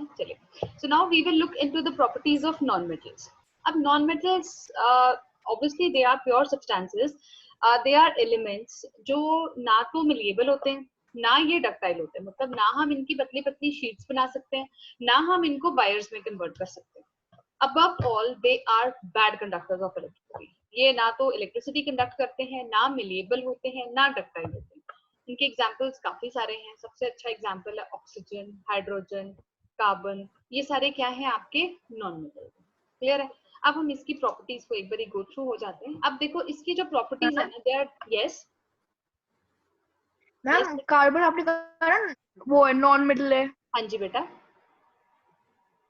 हैं. चलिए, so now we will look into the properties of non-metals. अब non-metals obviously they are pure substances. They are elements जो ना तो malleable होते हैं ना ये डक्टाइल होते हैं, मतलब ना हम इनकी पतली पतली शीट्स बना सकते हैं ना हम इनको वायर्स में कन्वर्ट कर सकते हैं. Above all, they are bad conductors of electricity. ये ना तो इलेक्ट्रिसिटी कंडक्ट करते हैं, ना मिलेबल होते हैं, ना डक्टाइल होते हैं. इनके एग्जांपल्स काफी सारे हैं. सबसे अच्छा एग्जांपल है ऑक्सीजन, हाइड्रोजन, कार्बन. ये सारे क्या हैं आपके नॉन मेटल. क्लियर है. अब हम इसकी प्रॉपर्टीज को एक बार गो थ्रू हो जाते हैं. अब देखो इसकी जो प्रॉपर्टीज है ना, they are yes ma'am carbon आपने कहा ना वो है नॉन मेटल है. हाँ जी बेटा.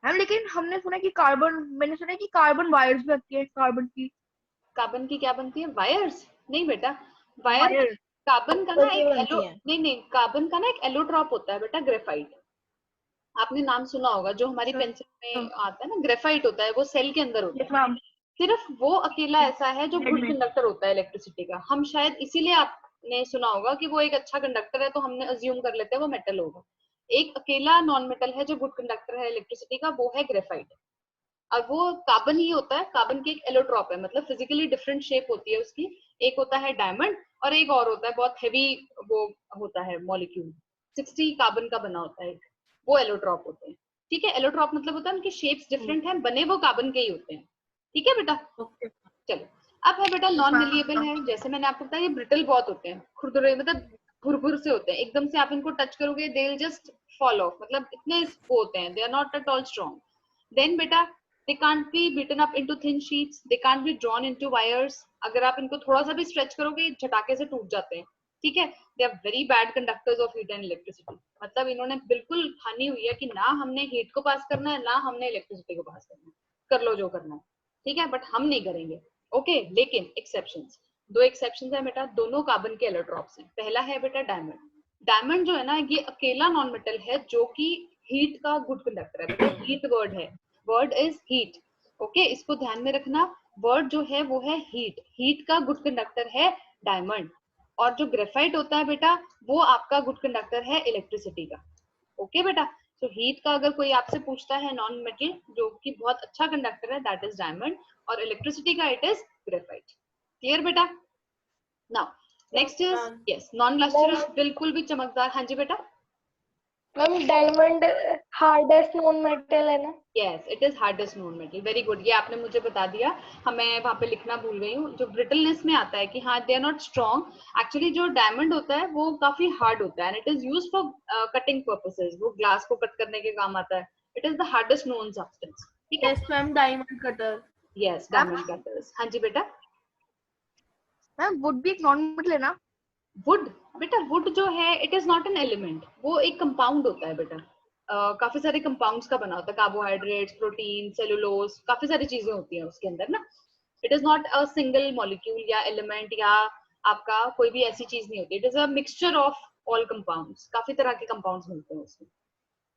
मैम लेकिन हमने सुना कि कार्बन, मैंने सुना कि कार्बन वायर्स भी बनती है कार्बन की. कार्बन की क्या बनती है? वायर्स नहीं बेटा. वायर कार्बन का ना एक एलो नहीं कार्बन का ना एक एलोट्रॉप होता है बेटा, ग्रेफाइट. आपने नाम सुना होगा, जो हमारी पेंसिल में आता है ना, ग्रेफाइट होता है, वो सेल के अंदर होता है. सिर्फ वो अकेला ऐसा है जो गुड कंडक्टर होता है इलेक्ट्रिसिटी का. हम शायद इसीलिए आपने सुना होगा कि वो एक अच्छा कंडक्टर है, तो हमने अज्यूम कर लेते हैं वो मेटल होगा. एक अकेला नॉन मेटल है जो गुड कंडक्टर है इलेक्ट्रिसिटी का, वो है ग्रेफाइट. और वो कार्बन ही होता है. कार्बन की एक एलोट्रॉप है, मतलब फिजिकली डिफरेंट शेप होती है उसकी. एक होता है डायमंड और एक और होता है बहुत हेवी, वो होता है मॉलिक्यूल, 60 कार्बन का बना होता है, वो एलोट्रॉप होते हैं. ठीक है. एलोट्रॉप मतलब होता है उनके शेप्स डिफरेंट हैं, बने वो कार्बन के ही होते हैं. ठीक है बेटा. चलो, अब है बेटा नॉन मिलिएबल है. जैसे मैंने आपको बताया ये ब्रिटल बहुत होते हैं, खुरदुरे मतलब भुरभुर से होते हैं. एकदम से आप इनको टच करोगे they will just fall off, मतलब इतने वो होते हैं, they are not at all strong. Then बेटा they can't be beaten up into thin sheets, they can't be drawn into wires. अगर आप इनको थोड़ा सा भी स्ट्रेच करोगे झटाके से टूट जाते हैं. ठीक है. they are very bad conductors of heat and electricity. मतलब इन्होंने बिल्कुल ठानी हुई है कि ना हमने हीट को पास करना है ना हमने इलेक्ट्रिसिटी को पास करना है, कर लो जो करना है. ठीक है. बट हम नहीं करेंगे. ओके. लेकिन एक्सेप्शंस, दो एक्सेप्शंस है बेटा, दोनों कार्बन के एलोट्रॉप्स हैं. पहला है बेटा डायमंड. डायमंड जो है ना, ये अकेला नॉन मेटल है जो कि हीट का गुड कंडक्टर है. बेटा हीट वर्ड है, वर्ड इज हीट. ओके, इसको ध्यान में रखना. वर्ड जो है वो है हीट. हीट का गुड कंडक्टर है डायमंड. और जो ग्रेफाइट होता है बेटा, वो आपका गुड कंडक्टर है इलेक्ट्रिसिटी का. ओके बेटा. तो हीट का अगर कोई आपसे पूछता है नॉन मेटल जो कि बहुत अच्छा कंडक्टर है, दैट इज डायमंड. और इलेक्ट्रिसिटी का इट इज ग्रेफाइट. क्लियर बेटा. Now next is yes non lustrous, बिल्कुल भी चमकदार. हाँ जी बेटा. Ma'am diamond hardest non metal है ना? Yes, it is hardest known metal. Very good. ये आपने मुझे बता दिया, हमें वहाँ पे लिखना भूल गई हूँ. जो ब्रिटलनेस में आता है कि हाँ they are not strong. Actually जो डायमंड होता है वो काफी हार्ड होता है and it is used for cutting purposes. वो ग्लास को कट करने के काम आता है. It is the hardest known substance. ठीक है. Yes ma'am diamond cutter. Yes, diamond cutters. हाँ जी बेटा. मैम वुड भी एक नॉन मेटल है ना? वुड बेटा, वुड जो है it is not an element, वो एक कंपाउंड होता है बेटा. काफी सारे कंपाउंड्स का बना होता है, कार्बोहाइड्रेट्स, प्रोटीन, सेलुलोज, काफी सारी चीजें होती हैं उसके अंदर ना. It is not a single molecule या एलिमेंट या आपका कोई भी ऐसी चीज नहीं होती. It is a mixture of all compounds. काफी तरह के कंपाउंड्स मिलते हैं उसमें.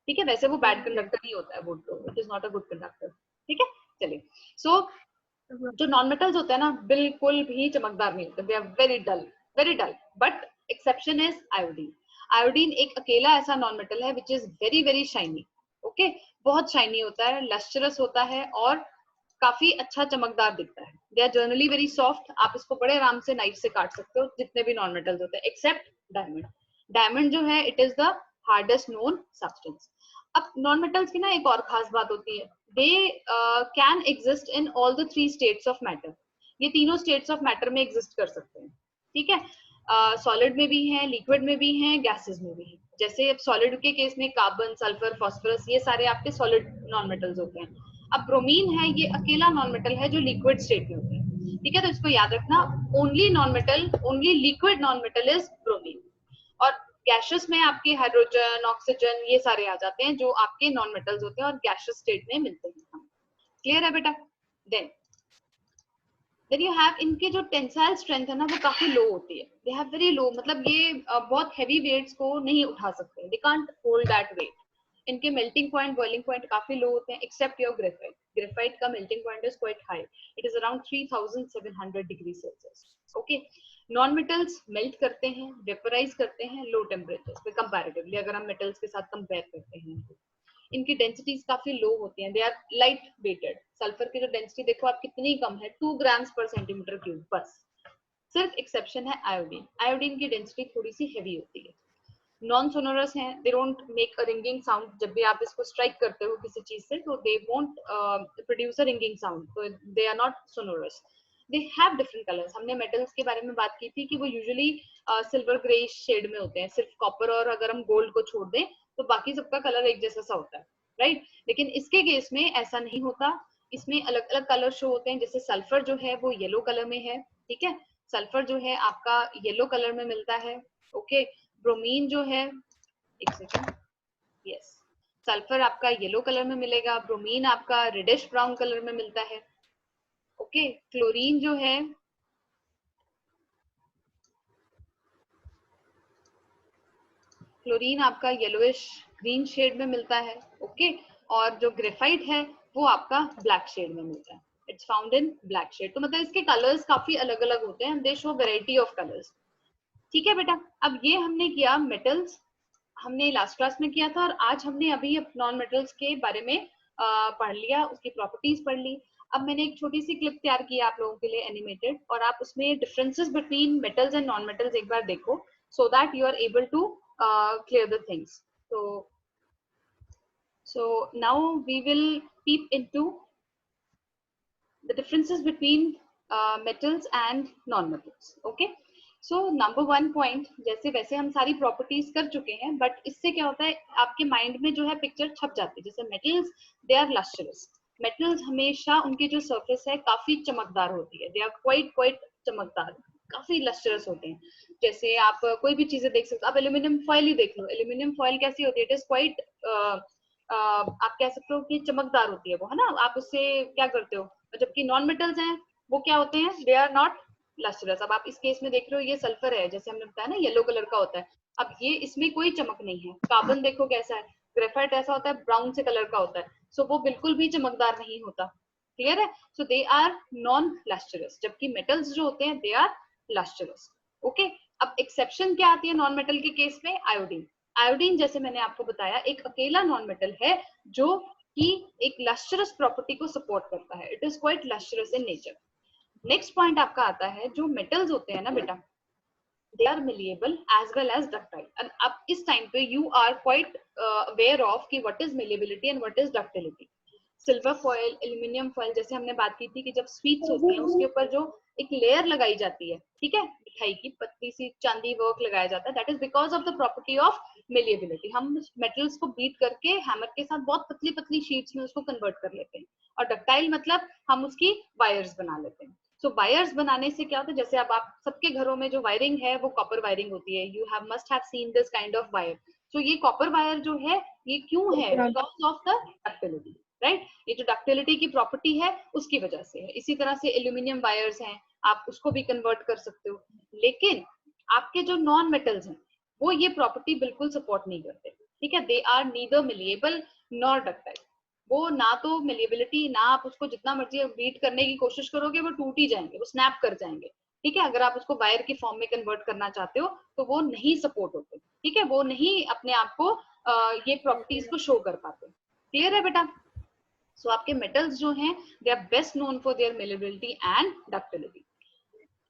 ठीक है. वैसे वो बैड कंडक्टर ही होता है वुड, तो it is not a good conductor. ठीक है. चलिए. सो जो नॉन मेटल्स होते हैं ना, बिल्कुल भी चमकदार नहीं होते. They are very dull, very dull. But exception is iodine. Iodine एक अकेला ऐसा नॉन मेटल है which is very very shiny. Okay. बहुत शाइनी होता है, लस्टरस होता है और काफी अच्छा चमकदार दिखता है. They are generally very soft. आप इसको बड़े आराम से नाइफ से काट सकते हो, जितने भी नॉन मेटल्स होते हैं एक्सेप्ट डायमंड. डायमंड जो है it is the hardest known substance. अब नॉन मेटल्स की ना एक और खास बात होती है, they can exist in all the 3 states of matter. ये तीनों स्टेट्स ऑफ मैटर में एग्जिस्ट कर सकते हैं. ठीक है. सॉलिड में भी हैं, लिक्विड में भी हैं, गैसेस में भी हैं. जैसे सॉलिड के केस में कार्बन, सल्फर, फास्फोरस, ये सारे आपके सॉलिड नॉन मेटल्स होते हैं. अब ब्रोमीन है, ये अकेला नॉन मेटल है जो लिक्विड स्टेट में होता है. ठीक है. तो इसको याद रखना, only non metal, only liquid non metal is bromine. और गैसेस में आपके हाइड्रोजन, ऑक्सीजन, ये सारे आ जाते हैं जो आपके नॉन मेटल्स होते हैं और गैसेस स्टेट में मिलते हैं. क्लियर है बेटा. देन यू हैव इनके जो टेंसाइल स्ट्रेंथ है ना, वो काफी लो होती है. दे हैव वेरी लो, मतलब ये बहुत हैवी वेट्स को नहीं उठा सकते. They can't hold that weight. इनके मेल्टिंग पॉइंट, बॉइलिंग पॉइंट काफी लो होते हैं एक्सेप्ट योर ग्रेफाइट. ग्रेफाइट का melting point is quite high. It is around 3700 degree Celsius. Okay. Non metals melt करते हैं, वेपराइज करते हैं लो टेम्परेचर पे कंपैरेटिवली, अगर हम मेटल्स के साथ कंपेयर करते हैं. इनकी डेंसिटीज काफी लो होती हैं, they are light weighted. Sulphur की जो डेंसिटी देखो आप कितनी कम है, 2 ग्राम्स पर सेंटीमीटर क्यूब बस। सिर्फ एक्सेप्शन है आयोडीन, आयोडीन की डेंसिटी थोड़ी सी हेवी होती है। नॉन सोनोरस हैं, they don't make a ringing sound, जब भी आप इसको स्ट्राइक करते हो किसी चीज से तो they won't produce a ringing sound, तो they are not sonorous. They have different colours. हमने मेटल्स के बारे में बात की थी कि वो यूजुअली सिल्वर ग्रेइश शेड में होते हैं, सिर्फ कॉपर और अगर हम गोल्ड को छोड़ दें तो बाकी सबका कलर एक जैसा सा होता है, राइट। लेकिन इसके केस में ऐसा नहीं होता, इसमें अलग अलग कलर शो होते हैं। जैसे सल्फर जो है वो येलो कलर में है, ठीक है, सल्फर जो है आपका येलो कलर में मिलता है, ओके। ब्रोमीन जो है, एक सेकंड, यस, सल्फर आपका येलो कलर में मिलेगा, ब्रोमीन आपका रेडिश ब्राउन कलर में मिलता है, ओके। क्लोरीन जो है, क्लोरीन आपका येलोइश ग्रीन शेड में मिलता है, ओके। और जो ग्रेफाइट है वो आपका ब्लैक शेड में मिलता है, it's found in black shade. तो मतलब इसके कलर्स काफी अलग अलग होते हैं, they show variety of colours, ठीक है बेटा। अब ये हमने किया मेटल्स, हमने लास्ट क्लास में किया था, और आज हमने अभी नॉन मेटल्स के बारे में पढ़ लिया, उसकी प्रॉपर्टीज पढ़ ली। अब मैंने एक छोटी सी क्लिप तैयार की आप लोगों के लिए एनिमेटेड, और आप उसमें differences between metals and non metals एक बार देखो, so that you are able to clear the things. So now we will peep into the differences between metals and non-metals. Okay. So number 1 point, जैसे वैसे हम सारी properties कर चुके हैं, बट इससे क्या होता है आपके माइंड में जो है पिक्चर छप जाती है। जैसे metals, they are lustrous, metals हमेशा उनकी जो सरफेस है काफी चमकदार होती है, दे आर क्वाइट चमकदार, काफी लस्ट्रस होते हैं। जैसे आप कोई भी चीजें देख सकते हो, आप एल्यूमिनियम फॉइल ही देख लो, एल्यूमिनियम फॉइल कैसी होती है, इट इज क्वाइट, आप कह सकते हो कि चमकदार होती है वो, है ना, आप उससे क्या करते हो। जबकि नॉन मेटल्स हैं वो क्या होते हैं, दे आर नॉट लस्ट्रस। अब आप इस केस में देख रहे हो, ये सल्फर है, जैसे हमने बताया ना येलो कलर का होता है, अब ये इसमें कोई चमक नहीं है। कार्बन देखो कैसा है, ग्रेफाइट ऐसा होता है, ब्राउन से कलर का होता है, सो वो बिल्कुल भी चमकदार नहीं होता, क्लियर है। सो दे आर नॉन लस्ट्रस, जबकि मेटल्स जो होते हैं दे आर लस्ट्रस, ओके। अब एक्सेप्शन क्या आती है नॉन मेटल के केस में, आयोडीन। आयोडीन जैसे मैंने आपको बताया एक अकेला नॉन मेटल है जो कि एक लस्ट्रस प्रॉपर्टी को सपोर्ट करता है, it is quite lustrous in nature. Next point आपका आता है, जो मेटल्स होते हैं ना बेटा, they are malleable as well as ductile। and अब इस टाइम पे you are quite aware of कि what is malleability and what is ductility। Silver foil, aluminium foil, जैसे हमने बात की थी कि जब स्वीट्स होती हैं उसके ऊपर जो एक लेयर लगाई जाती है, ठीक है, मिठाई की पतली सी चांदी वर्क लगाया जाता है, that is because of the property of malleability। हम मेटल्स को बीट करके हैमर के साथ बहुत पतली पतली शीट्स में उसको कन्वर्ट कर लेते हैं, और डक्टाइल मतलब हम उसकी वायर्स बना लेते हैं। सो वायर्स बनाने से क्या होता है, जैसे अब आप सबके घरों में जो वायरिंग है वो कॉपर वायरिंग होती है, you have must have seen this kind of wire. So ये कॉपर वायर जो है ये क्यों है, because of the ductility, right. ये जो डक्टिलिटी की प्रॉपर्टी है उसकी वजह से है। इसी तरह से एल्यूमिनियम वायर्स हैं, आप उसको भी कन्वर्ट कर सकते हो। लेकिन आपके जो नॉन मेटल्स हैं वो ये प्रॉपर्टी बिल्कुल सपोर्ट नहीं करते, ठीक है, they are neither malleable nor ductile. वो ना तो malleability, ना आप उसको जितना मर्जी बीट करने की कोशिश करोगे वो टूट ही जाएंगे, वो स्नैप कर जाएंगे, ठीक है। अगर आप उसको वायर की फॉर्म में कन्वर्ट करना चाहते हो तो वो नहीं सपोर्ट होते, ठीक है, वो नहीं अपने आप को ये प्रॉपर्टीज को शो कर पाते, क्लियर है बेटा। सो आपके मेटल्स जो हैं they are best known for their malleability and ductility.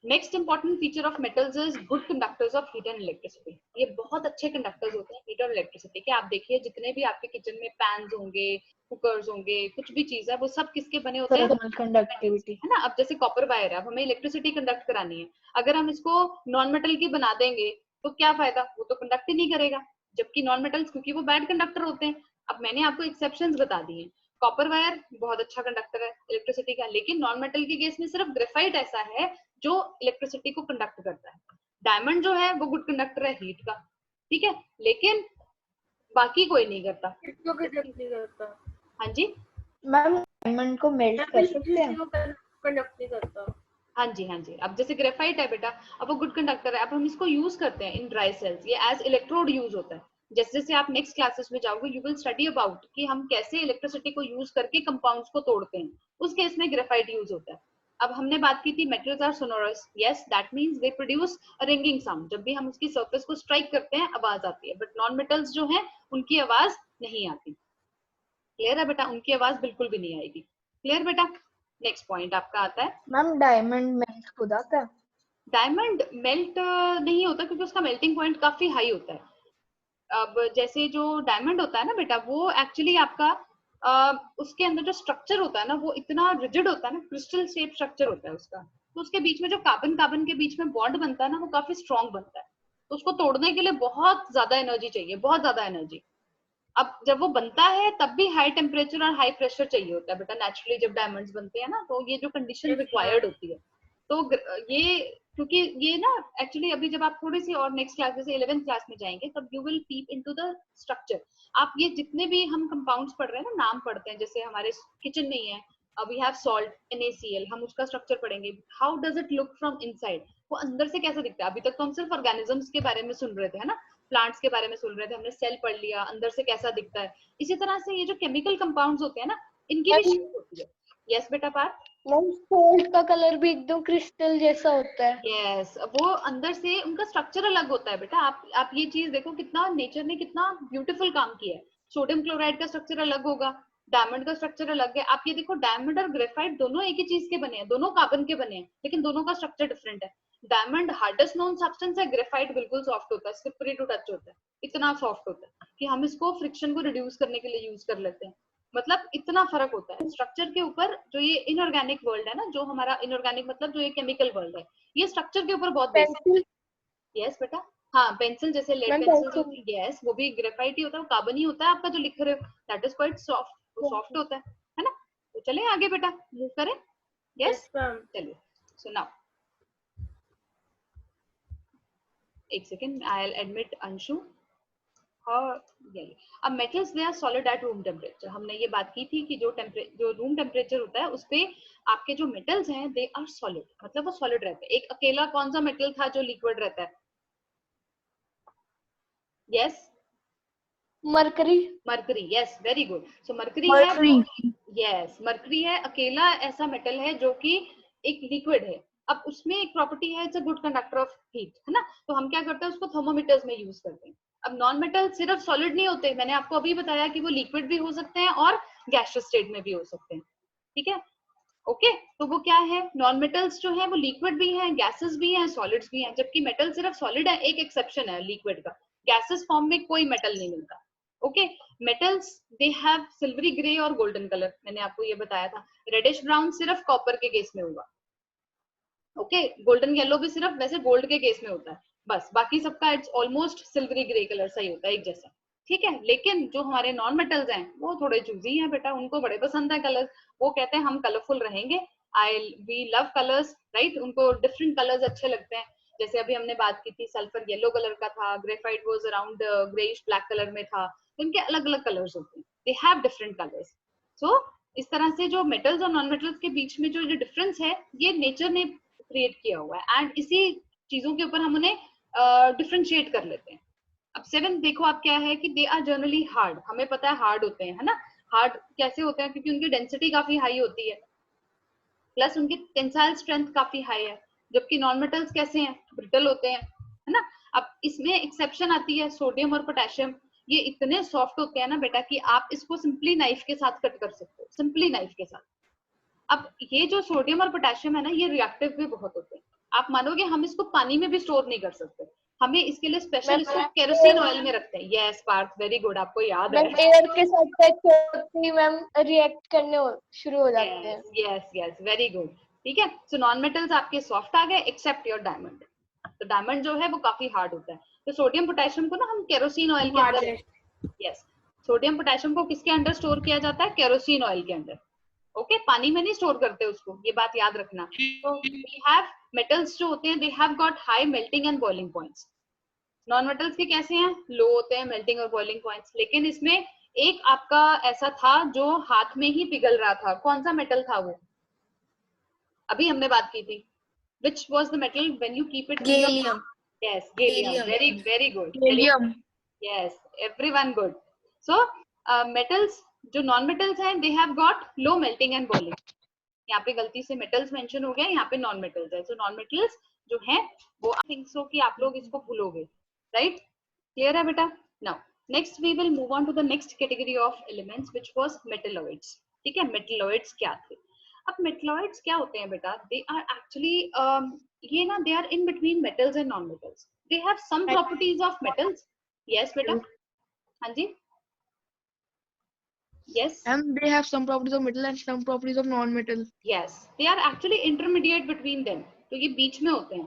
Next important feature of metals is good conductors of heat and electricity. ये बहुत अच्छे कंडक्टर्स होते हैं हीट और इलेक्ट्रिसिटी के। आप देखिए जितने भी आपके किचन में पैन्स होंगे, कुकर्स होंगे, कुछ भी चीज है, वो सब किसके बने होते हैं, कंडक्टिविटी, है ना। अब जैसे कॉपर वायर है, अब हमें इलेक्ट्रिसिटी कंडक्ट करानी है, अगर हम इसको नॉन मेटल की बना देंगे तो क्या फायदा, वो तो कंडक्ट ही नहीं करेगा। जबकि नॉन मेटल्स क्योंकि वो बैड कंडक्टर होते हैं। अब मैंने आपको एक्सेप्शंस बता दिए, कॉपर वायर बहुत अच्छा कंडक्टर है इलेक्ट्रिसिटी का, लेकिन नॉन मेटल के केस में सिर्फ ग्रेफाइट ऐसा है जो इलेक्ट्रिसिटी को कंडक्ट करता है। डायमंड जो है वो गुड कंडक्टर है हीट का, ठीक है, लेकिन बाकी कोई नहीं करता। हाँ जी मैम डायमंड को मेल्ट कर सकते हैं, कंडक्ट नहीं करता। हाँ जी हाँ जी। अब जैसे ग्रेफाइट है बेटा, अब वो गुड कंडक्टर है, अब हम इसको यूज करते हैं इन ड्राई सेल्स, ये एज इलेक्ट्रोड यूज होता है। जैसे जैसे आप नेक्स्ट क्लासेस में जाओगे यू विल स्टडी अबाउट कि हम कैसे इलेक्ट्रिसिटी को यूज करके कंपाउंड्स को तोड़ते हैं, उस केस में ग्रेफाइट यूज होता है। अब हमने बात की थी metals are sonorous, yes that means they produce a ringing sound. जब भी हम उसकी सरफेस को स्ट्राइक करते हैं आवाज आती है, बट नॉन मेटल्स जो हैं उनकी आवाज नहीं आती, क्लियर है बेटा, उनकी आवाज बिल्कुल भी नहीं आएगी। क्लियर बेटा। नेक्स्ट पॉइंट आपका आता है, मैम डायमंड मेल्ट हो जाता है? डायमंड मेल्ट नहीं होता क्योंकि उसका मेल्टिंग पॉइंट काफी हाई होता है। अब जैसे जो डायमंड होता है ना बेटा, वो एक्चुअली आपका उसके अंदर जो स्ट्रक्चर होता है ना वो इतना रिजिड होता है ना, क्रिस्टल शेप स्ट्रक्चर होता है उसका, तो उसके बीच में जो कार्बन कार्बन के बीच में बॉन्ड बनता है ना वो काफी स्ट्रॉन्ग बनता है, तो उसको तोड़ने के लिए बहुत ज्यादा एनर्जी चाहिए, बहुत ज्यादा एनर्जी। अब जब वो बनता है तब भी हाई टेम्परेचर और हाई प्रेशर चाहिए होता है बेटा, नेचुरली जब डायमंड्स बनते हैं ना, तो ये जो कंडीशन रिक्वायर्ड होती है। तो ये क्योंकि ये ना एक्चुअली अभी जब आप थोड़ी सी और नेक्स्ट क्लास जैसे 11th क्लास में जाएंगे तब you will peep into the structure. आप ये जितने भी हम कंपाउंड्स पढ़ रहे हैं ना, नाम पढ़ते हैं, जैसे हमारे किचन में ही है, वी हैव सॉल्ट NaCl, हम उसका स्ट्रक्चर पढ़ेंगे, how does it look from inside, वो अंदर से कैसा दिखता है। अभी तक तो हम सिर्फ ऑर्गेनिजम्स के बारे में सुन रहे थे, है ना, प्लांट्स के बारे में सुन रहे थे, हमने सेल पढ़ लिया, अंदर से कैसा दिखता है। इसी तरह से ये जो केमिकल कंपाउंड्स होते हैं ना, इनकी भी शेप होती है। यस बेटा पार्थ। मैम सोल्ट का कलर भी एकदम क्रिस्टल जैसा होता है। यस वो अंदर से उनका स्ट्रक्चर अलग होता है बेटा। आप ये चीज देखो कितना नेचर ने कितना ब्यूटीफुल काम किया है। सोडियम क्लोराइड का स्ट्रक्चर अलग होगा, डायमंड का स्ट्रक्चर अलग है। आप ये देखो डायमंड और ग्रेफाइट दोनों एक ही चीज के बने हैं, दोनों कार्बन के बने हैं, लेकिन दोनों का स्ट्रक्चर डिफरेंट है। डायमंड हार्डेस्ट नोन सब्सटेंस है, ग्रेफाइट बिल्कुल सॉफ्ट होता है, स्लिपरी टू टच होता है, इतना सॉफ्ट होता है कि हम इसको फ्रिक्शन को रिड्यूस करने के लिए यूज कर लेते हैं। मतलब इतना फर्क होता है स्ट्रक्चर के ऊपर। जो ये इनऑर्गेनिक वर्ल्ड है ना, जो हमारा इनऑर्गेनिक मतलब जो ये केमिकल वर्ल्ड है, ये स्ट्रक्चर के ऊपर बहुत बेस्ड है। पेंसिल। यस बेटा। हाँ पेंसिल, जैसे लेड मैम पेंसिल पेंसिल। होती है, यस वो भी ग्रेफाइट ही होता है, वो कार्बन ही होता है आपका जो लिख रहे हो, दैट इज क्वाइट सॉफ्ट, वो सॉफ्ट होता है ना। तो चले आगे बेटा, मूव करें। यस चलिए। सो नाउ एक second, I will admit Anshu. और यही अब metals they are solid at room temperature, हमने ये बात की थी कि जो रूम टेम्परेचर होता है उस पे आपके जो मेटल्स हैं दे आर सॉलिड, मतलब वो सॉलिड रहते हैं। एक अकेला कौन सा मेटल था जो लिक्विड रहता है? Yes mercury. Mercury, yes very good. So mercury है, मर्करी। यस मरकरी है, अकेला ऐसा मेटल है जो कि एक लिक्विड है। अब उसमें एक प्रॉपर्टी है, it's a good conductor of heat, है ना। तो हम क्या करते हैं, उसको थर्मोमीटर्स में यूज करते हैं। अब नॉन मेटल सिर्फ सॉलिड नहीं होते, मैंने आपको अभी बताया कि वो लिक्विड भी हो सकते हैं और गैसियस स्टेट में भी हो सकते हैं। ठीक है, ओके। तो वो क्या है, नॉन मेटल्स जो है वो लिक्विड भी है, गैसेस भी हैं, सॉलिड्स भी हैं, जबकि मेटल सिर्फ सॉलिड है। एक एक्सेप्शन है लिक्विड का, गैसेस फॉर्म में कोई मेटल नहीं मिलता। Okay, metals they have silvery grey और गोल्डन कलर, मैंने आपको ये बताया था। रेडिश ब्राउन सिर्फ कॉपर के केस में होगा। ओके, गोल्डन येलो भी सिर्फ वैसे गोल्ड के केस में होता है, बस बाकी सबका it's almost silvery grey colour सा ही होता है, एक जैसा। ठीक है, लेकिन जो हमारे नॉन मेटल्स हैं वो थोड़े चूजी हैं बेटा, उनको बड़े पसंद है कलर्स। वो कहते हैं हम कलरफुल रहेंगे, आई वी लव कलर्स, राइट। उनको डिफरेंट कलर्स अच्छे लगते हैं। जैसे अभी हमने बात की थी, सल्फर येलो कलर का था, graphite was around greyish black colour में था। तो इनके अलग अलग कलर्स होते हैं, दे हैव डिफरेंट कलर्स। सो इस तरह से जो मेटल्स और नॉन मेटल्स के बीच में जो डिफरेंस है, ये नेचर ने क्रिएट किया हुआ है, एंड इसी चीजों के ऊपर हम उन्हें डिफ्रेंशिएट कर लेते हैं। अब 7 देखो आप क्या है कि दे आर जनरली हार्ड, हमें पता है हार्ड होते हैं, है ना। हार्ड कैसे होते हैं, क्योंकि उनकी डेंसिटी काफी हाई होती है, प्लस उनकी टेंसाइल स्ट्रेंथ काफी हाई है। जबकि नॉन मेटल्स कैसे हैं, ब्रिटल होते हैं, है ना। अब इसमें एक्सेप्शन आती है सोडियम और पोटेशियम, ये इतने सॉफ्ट होते हैं ना बेटा कि आप इसको सिंपली नाइफ के साथ कट कर सकते हो, सिंपली नाइफ के साथ। अब ये जो सोडियम और पोटेशियम है ना, ये रिएक्टिव भी बहुत होते हैं। आप मानोगे हम इसको पानी में भी स्टोर नहीं कर सकते, हमें इसके लिए स्पेशल इसको केरोसिन ऑयल में रखते हैं। यस पार्थ, वेरी गुड, आपको याद है। मैम एयर के साथ टच होते ही मैम रिएक्ट करने शुरू हो जाते हैं। Yes yes very good. ठीक है, सो नॉन मेटल्स आपके सॉफ्ट आ गए एक्सेप्ट योर डायमंड। तो डायमंड जो है वो काफी हार्ड होता है। तो सोडियम पोटेशियम को ना हम केरोसिन ऑयल के अंदर, यस सोडियम पोटेशियम को किसके अंदर स्टोर किया जाता है, केरोसिन ऑयल के अंदर। ओके, पानी में नहीं स्टोर करते उसको, ये बात याद रखना। तो वी हैव मेटल्स जो होते हैं, they have got high melting and boiling points. Non metals के कैसे हैं, लो होते हैं मेल्टिंग और बॉइलिंग पॉइंट्स। लेकिन इसमें एक आपका ऐसा था जो हाथ में ही पिघल रहा था, कौन सा मेटल था वो, अभी हमने बात की थी। which was the metal when you keep it in your gallium. yes gallium, very very good, gallium. yes everyone good. So metals जो नॉन मेटल्स हैं they have got low melting and boiling, यहाँ पे गलती से metals mention हो गया, यहाँ पे नॉन मेटल्स है। सो नॉन मेटल्स जो है वो आई थिंक सो कि आप लोग इसको भूलोगे, राइट। क्लियर है बेटा। Now next we will move on to the next category of elements which was metalloids. ठीक है, मेटलॉइड्स क्या थे? अब मेटलॉइड्स क्या होते हैं बेटा? दे आर एक्चुअली ये ना they are in between metals and non metals. They have some properties of metals. Yes बेटा. हाँ जी. Yes. And they have some properties of metal and some properties of non-metal. Yes. They are actually intermediate between them. तो ये बीच में होते हैं.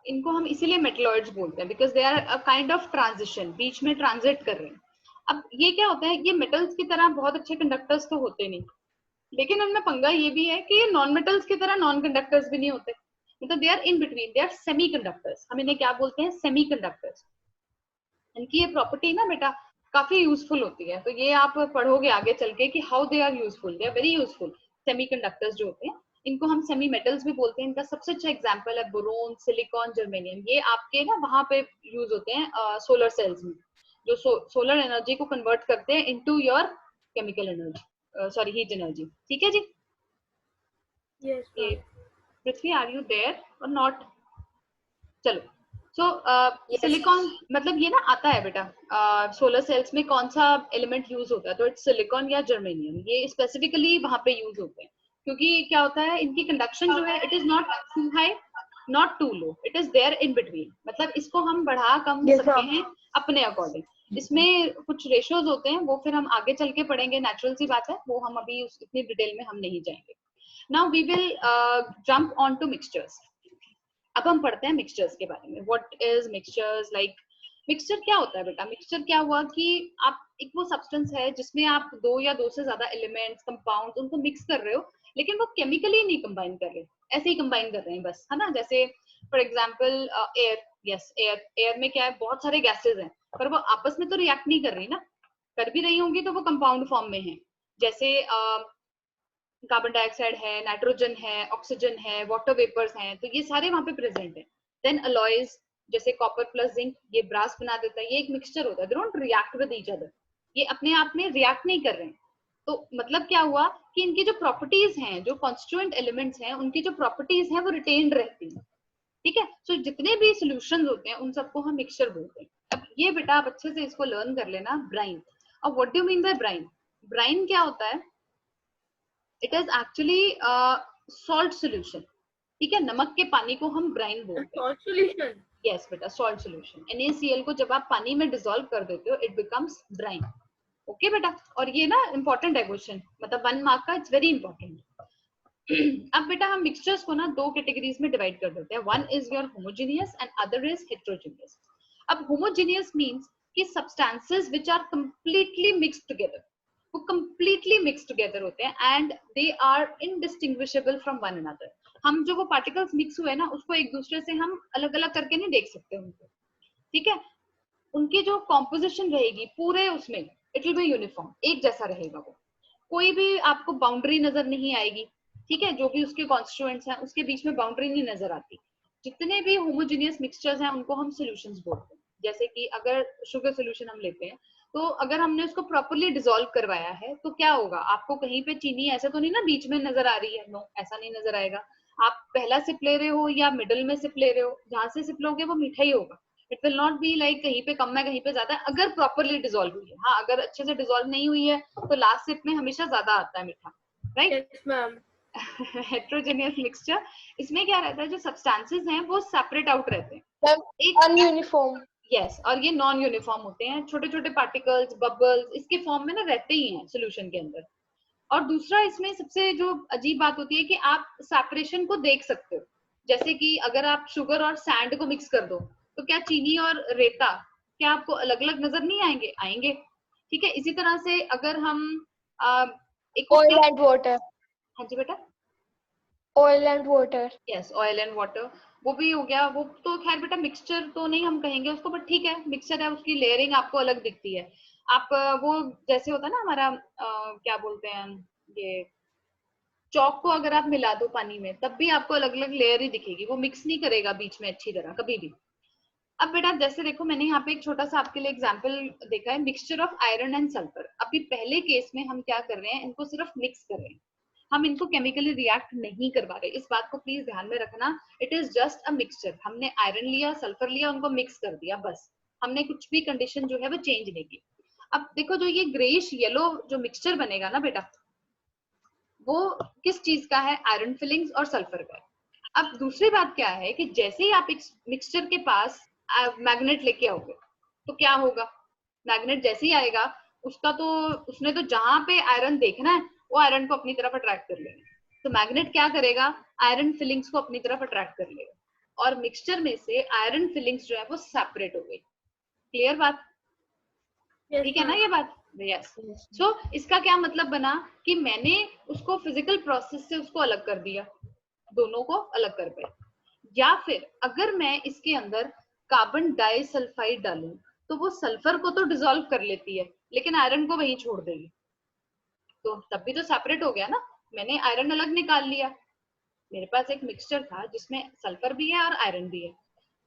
इनको हम इसीलिए मेटलॉइड्स बोलते हैं because they are a kind of transition. बीच में ट्रांजिट कर रहे हैं. अब ये क्या होता है? ये मेटल्स की तरह बहुत अच्छे कंडक्टर्स तो होते नहीं, लेकिन उनमें पंगा ये भी है कि ये नॉन मेटल्स की तरह नॉन कंडक्टर्स भी नहीं होते. मतलब they are in between, they are semi conductors. हम इन्हें क्या बोलते हैं? Semi conductors. इनकी ये प्रॉपर्टी ना बेटा काफी यूजफुल होती है. तो ये आप पढ़ोगे आगे चल के कि how they are useful. They are very useful. Semiconductors जो होते हैं इनको हम सेमी मेटल्स भी बोलते हैं. इनका सबसे अच्छा एग्जांपल है बोरोन, सिलिकॉन, जर्मेनियम. ये आपके ना वहां पे यूज होते हैं सोलर सेल्स में, जो सोलर एनर्जी को कन्वर्ट करते हैं into your chemical energy, sorry heat energy. ठीक है जी. Yes, ma'am. Prithvi, are you there और नॉट? चलो. So Yes. सिलिकॉन मतलब ये ना आता है बेटा सोलर सेल्स में कौन सा एलिमेंट यूज होता है, तो इट्स सिलिकॉन या जर्मेनियम. ये स्पेसिफिकली वहां पे यूज होते हैं क्योंकि क्या होता है इनकी कंडक्शन जो है it is not too high not too low, it is there in between. मतलब इसको हम बढ़ा कम Yes, सकते ma'am. हैं अपने अकॉर्डिंग. इसमें कुछ रेशियोज होते हैं, वो फिर हम आगे चल के पढ़ेंगे. नेचुरल सी बात है, वो हम अभी इतनी डिटेल में हम नहीं जाएंगे. Now we will jump on to mixtures. अब हम पढ़ते हैं मिक्सचर्स के बारे में. What is mixtures? Like mixture क्या होता है बेटा? मिक्सचर क्या हुआ कि आप एक वो सब्सटेंस है जिसमें आप दो या दो से ज्यादा एलिमेंट्स, कंपाउंड्स, उनको मिक्स कर रहे हो, लेकिन वो केमिकली नहीं कंबाइन कर रहे, ऐसे ही कंबाइन कर रहे हैं बस, है ना. जैसे for example air. Yes, air में क्या है? बहुत सारे गैसेज हैं, पर वो आपस में तो रिएक्ट नहीं कर रही ना. कर भी रही होंगी तो वो कंपाउंड फॉर्म में है. जैसे कार्बन डाइऑक्साइड है, नाइट्रोजन है, ऑक्सीजन है, वाटर वेपर्स हैं, तो ये सारे वहां पे प्रेजेंट है. देन अलॉयज जैसे कॉपर प्लस जिंक, ये ब्रास बना देता है. ये एक मिक्सचर होता है. They don't react with each other. ये अपने आप में रिएक्ट नहीं कर रहे हैं. तो मतलब क्या हुआ कि इनकी जो प्रॉपर्टीज हैं, जो कॉन्स्टिट्यूएंट एलिमेंट्स हैं, उनकी जो प्रॉपर्टीज हैं वो रिटेन्ड रहती हैं. ठीक है. सो जितने भी सोल्यूशन होते हैं उन सबको हम मिक्सचर बोलते हैं. अब ये बेटा आप अच्छे से इसको लर्न कर लेना. ब्राइन. अब what do you mean by brine? Brine क्या होता है? It is actually salt solution. ठीक है. नमक के पानी को हम ब्राइन बोलते हैं. Salt solution. यस बेटा, सॉल्ट सोल्यूशन. NaCl को जब आप पानी में डिसॉल्व कर देते हो इट बिकम्स ब्राइन. ओके बेटा. और ये ना इंपॉर्टेंट है क्वेश्चन, मतलब 1 मार्क का. It's very important. अब बेटा हम मिक्सचर्स को ना दो कैटेगरीज में डिवाइड कर देते हैं. One is your homogeneous and other is heterogeneous. अब होमोजेनियस मींस कि substances which are completely mixed together. वो कंप्लीटली मिक्स टुगेदर होते हैं and they are indistinguishable from one another. हम जो वो पार्टिकल्स मिक्स हुए ना उसको एक दूसरे से हम अलग अलग करके नहीं देख सकते उनको. ठीक है. उनकी जो कॉम्पोजिशन रहेगी पूरे उसमें इट विल बी यूनिफॉर्म, एक जैसा रहेगा. वो कोई भी आपको बाउंड्री नजर नहीं आएगी. ठीक है. जो भी उसके कॉन्स्टिट्यूएंट्स हैं उसके बीच में बाउंड्री नहीं नजर आती. जितने भी होमोजेनियस मिक्सचर्स हैं उनको हम सॉल्यूशंस बोलते हैं. जैसे कि अगर शुगर सॉल्यूशन हम लेते हैं तो अगर हमने उसको प्रॉपर्ली डिसॉल्व करवाया है तो क्या होगा? आपको कहीं पे चीनी ऐसे तो नहीं ना बीच में नजर आ रही है. नो, ऐसा नहीं नजर आएगा. आप पहला सिप ले रहे हो या मिडिल में सिप ले रहे हो, जहां से सिप लोगे वो मीठा ही होगा. It will not be like कहीं पे कम है कहीं पे ज्यादा, अगर प्रॉपर्ली डिसॉल्व हुई है. हाँ, अगर अच्छे से डिसॉल्व नहीं हुई है तो लास्ट सिप में हमेशा ज्यादा आता है मीठा. Right. Yes, ma'am. Heterogeneous mixture, इसमें क्या रहता है? जो सब्सटेंसेस हैं वो सेपरेट आउट रहते हैं. Ma'am, एक ununiform. यस. और ये नॉन यूनिफॉर्म होते हैं. छोटे छोटे पार्टिकल्स, बबल्स इसके फॉर्म में ना रहते ही हैं सॉल्यूशन के अंदर. और दूसरा इसमें सबसे जो अजीब बात होती है कि आप सेपरेशन को देख सकते हो. जैसे कि अगर आप शुगर और सैंड को मिक्स कर दो तो क्या चीनी और रेता क्या आपको अलग अलग नजर नहीं आएंगे? आएंगे. ठीक है. इसी तरह से अगर हम एक Oil and water. हाँ जी बेटा. Oil and water. Yes, oil and water वो भी हो गया. वो तो खैर बेटा मिक्सचर तो नहीं हम कहेंगे उसको, बट ठीक है मिक्सचर है. उसकी लेयरिंग आपको अलग दिखती है. आप वो जैसे होता है ना हमारा क्या बोलते हैं ये चौक को अगर आप मिला दो पानी में तब भी आपको अलग अलग लेयर ही दिखेगी. वो मिक्स नहीं करेगा बीच में अच्छी तरह कभी भी. अब बेटा जैसे देखो मैंने यहाँ पे एक छोटा सा आपके लिए एग्जांपल देखा है. Mixture of iron and sulphur. अभी पहले केस में हम क्या कर रहे हैं? इनको सिर्फ मिक्स कर रहे हैं. हम इनको केमिकली रिएक्ट नहीं करवा रहे. इस बात को प्लीज ध्यान में रखना. It is just a mixture. हमने आयरन लिया, सल्फर लिया, उनको मिक्स कर दिया, बस. हमने कुछ भी कंडीशन जो है वो चेंज नहीं की। अब देखो जो ये ग्रेइश येलो जो मिक्सचर बनेगा ना बेटा, वो किस चीज का है? आयरन फिलिंग्स और सल्फर का है। अब दूसरी बात क्या है कि जैसे ही आप इस मिक्सचर के पास मैग्नेट लेके आओगे तो क्या होगा? मैग्नेट जैसे ही आएगा उसका तो उसने तो जहां पे आयरन देखना है वो आयरन को अपनी तरफ अट्रैक्ट कर लेगा। तो मैग्नेट क्या करेगा? आयरन फिलिंग्स को अपनी तरफ अट्रैक्ट कर लेगा और मिक्सचर में से आयरन फिलिंग्स जो है वो सेपरेट हो गई। क्लियर बात? ठीक है ना ये बात? यस। सो इसका क्या मतलब बना कि मैंने उसको फिजिकल प्रोसेस से उसको अलग कर दिया, दोनों को अलग कर पाए। या फिर अगर मैं इसके अंदर कार्बन डाइसल्फाइड डालूं तो वो सल्फर को तो डिसॉल्व कर लेती है लेकिन आयरन को वहीं छोड़ देगी, तो तब भी तो सेपरेट हो गया ना। मैंने आयरन अलग निकाल लिया, मेरे पास एक मिक्सचर था जिसमें सल्फर भी है और आयरन भी है।